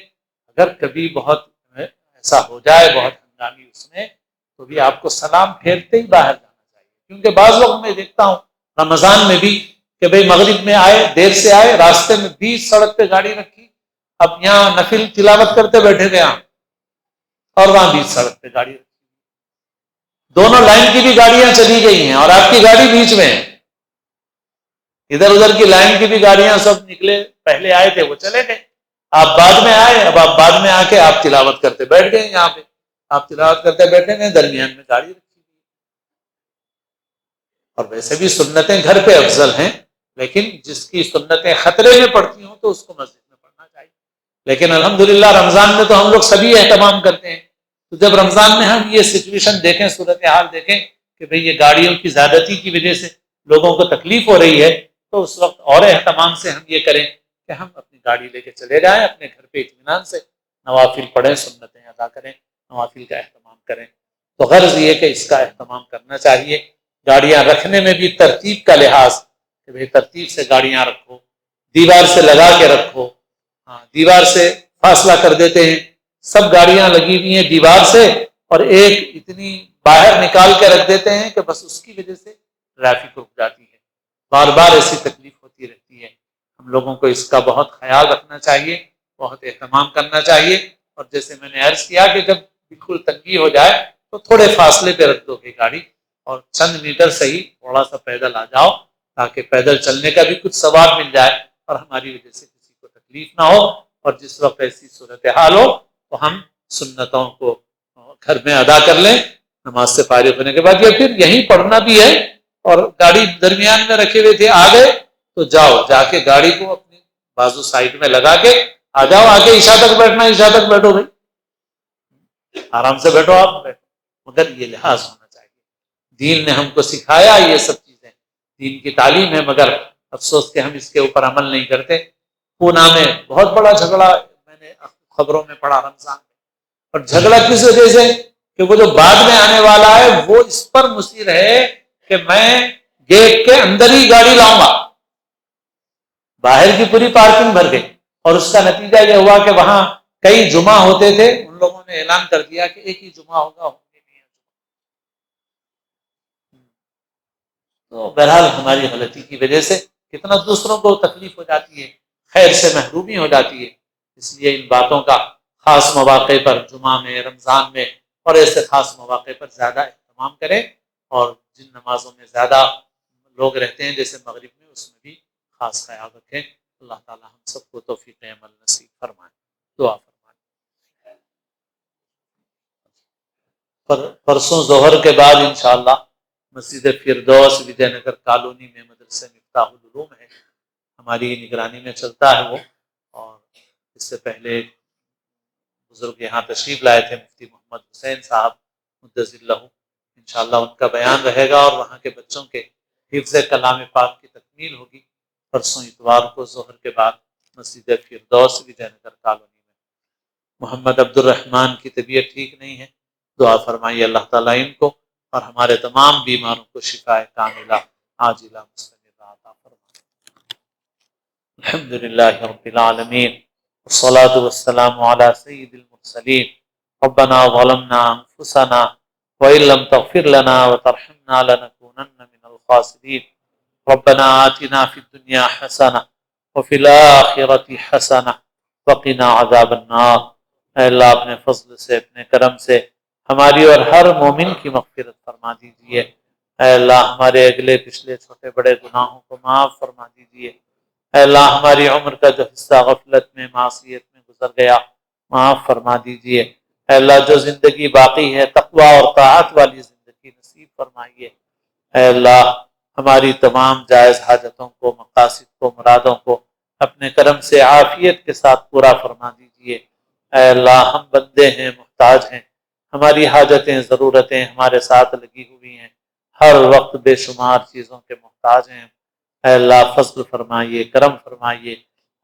اگر کبھی بہت ایسا ہو جائے، بہت ہنگامی اس میں، تو بھی آپ کو سلام پھیرتے ہی باہر جانا چاہیے. کیونکہ بعض لوگ میں دیکھتا ہوں رمضان میں بھی کہ بھئی مغرب میں آئے، دیر سے آئے، راستے میں بیچ سڑک پہ گاڑی رکھی، اب یہاں نفل تلاوت کرتے بیٹھے گئے اور وہاں بیچ سڑک پہ گاڑی رکھی. دونوں لائن کی بھی گاڑیاں چلی گئی ہیں اور آپ کی گاڑی بیچ میں ہے. ادھر ادھر کی لائن کی بھی گاڑیاں سب نکلے، پہلے آئے تھے وہ چلے گئے، آپ بعد میں آئے، اب آپ بعد میں آ کے آپ تلاوت کرتے بیٹھ گئے. یہاں پہ آپ تلاوت کرتے بیٹھے گئے، درمیان میں گاڑی رکھی. اور ویسے بھی سنتیں گھر پہ افضل ہیں، لیکن جس کی سنتیں خطرے میں پڑتی ہوں تو اس کو مسجد میں پڑھنا چاہیے. لیکن الحمدللہ رمضان میں تو ہم لوگ سبھی اہتمام کرتے ہیں. تو جب رمضان میں ہم یہ سچویشن دیکھیں، صورتحال دیکھیں کہ بھئی یہ گاڑیوں کی زیادتی کی وجہ سے لوگوں کو تکلیف ہو رہی ہے، تو اس وقت اور اہتمام سے ہم یہ کریں کہ ہم اپنی گاڑی لے کے چلے جائیں، اپنے گھر پہ اطمینان سے نوافل پڑھیں، سنتیں ادا کریں، نوافل کا اہتمام کریں. تو غرض یہ کہ اس کا اہتمام کرنا چاہیے. گاڑیاں رکھنے میں بھی ترتیب کا لحاظ کہ بھئی ترتیب سے گاڑیاں رکھو، دیوار سے لگا کے رکھو. ہاں، دیوار سے فاصلہ کر دیتے ہیں، سب گاڑیاں لگی ہوئی ہیں دیوار سے اور ایک اتنی باہر نکال کے رکھ دیتے ہیں کہ بس اس کی وجہ سے ٹریفک رک جاتی ہے. بار بار ایسی تکلیف ہوتی رہتی ہے. ہم لوگوں کو اس کا بہت خیال رکھنا چاہیے، بہت اہتمام کرنا چاہیے. اور جیسے میں نے عرض کیا کہ جب بالکل تنگی ہو جائے تو تھوڑے فاصلے پہ رکھ دو گے گاڑی، اور چند میٹر سے ہی تھوڑا سا پیدل آ جاؤ، تاکہ پیدل چلنے کا بھی کچھ ثواب مل جائے اور ہماری وجہ سے کسی کو تکلیف نہ ہو. اور جس وقت ایسی صورتحال ہو تو ہم سنتوں کو گھر میں ادا کر لیں نماز سے فارغ ہونے کے بعد. یا پھر یہیں پڑھنا بھی ہے اور گاڑی درمیان میں رکھے ہوئے تھے، آ گئے تو جاؤ، جا کے گاڑی کو اپنی بازو سائڈ میں لگا کے آ جاؤ. آگے عشاء تک بیٹھنا، عشاء تک بیٹھو بھائی، آرام سے بیٹھو، آپ بیٹھو. مگر یہ لحاظ ہونا چاہیے. دین نے ہم کو سکھایا یہ سب چیزیں، دین کی تعلیم ہے، مگر افسوس کہ ہم اس کے اوپر عمل نہیں کرتے. پونا میں بہت بڑا جھگڑا میں نے خبروں میں پڑھا رمضان میں. اور جھگڑا کس وجہ سے کہ وہ جو بعد میں آنے والا ہے وہ اس پر مصر ہے کہ میں گیٹ کے اندر ہی گاڑی لاؤں گا. باہر کی پوری پارکنگ بھر گئی اور اس کا نتیجہ یہ ہوا کہ وہاں کئی جمعہ ہوتے تھے، ان لوگوں نے اعلان کر دیا کہ ایک ہی جمعہ ہوگا. تو بہرحال ہماری غلطی کی وجہ سے کتنا دوسروں کو تکلیف ہو جاتی ہے، خیر سے محرومی ہو جاتی ہے. اس لیے ان باتوں کا خاص مواقع پر، جمعہ میں، رمضان میں اور ایسے خاص مواقع پر زیادہ اہتمام کریں. اور جن نمازوں میں زیادہ لوگ رہتے ہیں جیسے مغرب میں، اس میں بھی خاص خیال رکھیں. اللہ تعالی ہم سب کو توفیق عمل نصیب فرمائے. دعا فرمائے. پرسوں ظہر کے بعد انشاءاللہ مسجد فردوس وجے نگر کالونی میں مدرسہ مفتاح العلوم ہے، ہماری نگرانی میں چلتا ہے وہ. اور اس سے پہلے بزرگ یہاں تشریف لائے تھے، مفتی محمد حسین صاحب مدثر اللہ، انشاءاللہ ان کا بیان رہے گا اور وہاں کے بچوں کے حفظ کلام پاک کی تکمیل ہوگی پرسوں اتوار کو ظہر کے بعد مسجد فردوس وجے نگر کالونی میں. محمد عبد الرحمن کی طبیعت ٹھیک نہیں ہے، دعا فرمائیے اللہ تعالیٰ ان کو اور ہمارے تمام بیماروں کو شفاء کاملہ عاجلہ مستمرہ عطا فرمائے. الحمدللہ رب العالمین والصلاة والسلام علی سید المرسلين ربنا ظلمنا أنفسنا وإن لم تغفر لنا وترحمنا لنكونن من الخاسرين ربنا آتنا في الدنيا حسنة وفي الآخرة حسنة وقنا عذاب النار۔ اے اللہ اپنے فضل سے اپنے کرم سے ہماری اور ہر مومن کی مغفرت فرما دیجیے۔ اے اللہ ہمارے اگلے پچھلے چھوٹے بڑے گناہوں کو معاف فرما دیجیے۔ اے اللہ ہماری عمر کا جو حصہ غفلت میں معصیت میں گزر گیا معاف فرما دیجیے۔ اے اللہ جو زندگی باقی ہے تقوی اور طاعت والی زندگی نصیب فرمائیے۔ اے اللہ ہماری تمام جائز حاجتوں کو مقاصد کو مرادوں کو اپنے کرم سے عافیت کے ساتھ پورا فرما دیجیے۔ اے اللہ ہم بندے ہیں محتاج ہیں، ہماری حاجتیں ضرورتیں ہمارے ساتھ لگی ہوئی ہیں، ہر وقت بے شمار چیزوں کے محتاج ہیں۔ اے اللہ فضل فرمائیے، کرم فرمائیے،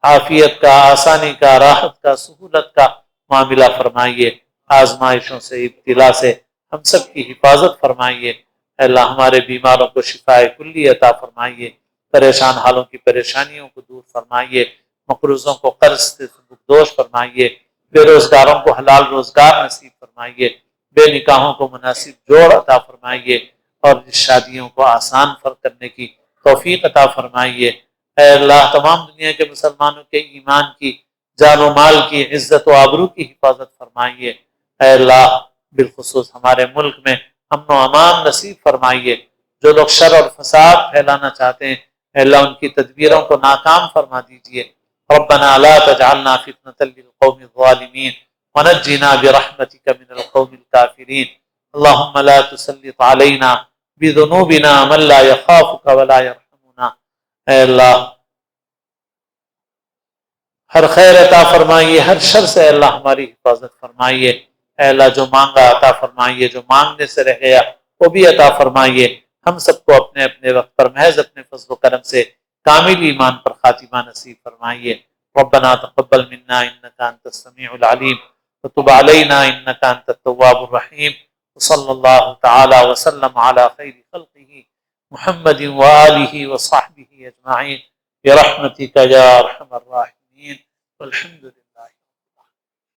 عافیت کا، آسانی کا، راحت کا، سہولت کا معاملہ فرمائیے، آزمائشوں سے ابتلا سے ہم سب کی حفاظت فرمائیے۔ اے اللہ ہمارے بیماروں کو شفاء کلی عطا فرمائیے، پریشان حالوں کی پریشانیوں کو دور فرمائیے، مقروضوں کو قرض سے دوش فرمائیے، بے روزگاروں کو حلال روزگار نصیب فرمائیے، بے نکاحوں کو مناسب جوڑ عطا فرمائیے، اور شادیوں کو آسان کرنے کی توفیق عطا فرمائیے۔ اے اللہ تمام دنیا کے مسلمانوں کے ایمان کی، جان و مال کی، عزت و آبرو کی حفاظت فرمائیے۔ اے اللہ بالخصوص ہمارے ملک میں امن و امان نصیب فرمائیے۔ جو لوگ شر اور فساد پھیلانا چاہتے ہیں اے اللہ ان کی تدبیروں کو ناکام فرما دیجیے۔ ربنا لا تجعلنا فتنة للقوم الظالمين ونجنا برحمتك من القوم الكافرين اللهم لا تسلط علينا بذنوبنا من لا يخافك ولا يرحمنا۔ اے اللہ ہر خیر عطا فرمائیے، ہر شر سے اللہ ہماری حفاظت فرمائیے۔ اے اللہ جو مانگا عطا فرمائیے، جو مانگنے سے رہ گیا وہ بھی عطا فرمائیے۔ ہم سب کو اپنے اپنے وقت پر محض اپنے فضل و کرم سے کامل ایمان پر خاتمہ نصیب فرمائیے۔ ربنا تقبل منا انك انت السميع العليم وتب علينا انك انت التواب الرحيم وصلى الله تعالى وسلم على خير خلقه محمد وآله وصحبه اجمعين برحمتك يا ارحم الراحمين والحمد لله۔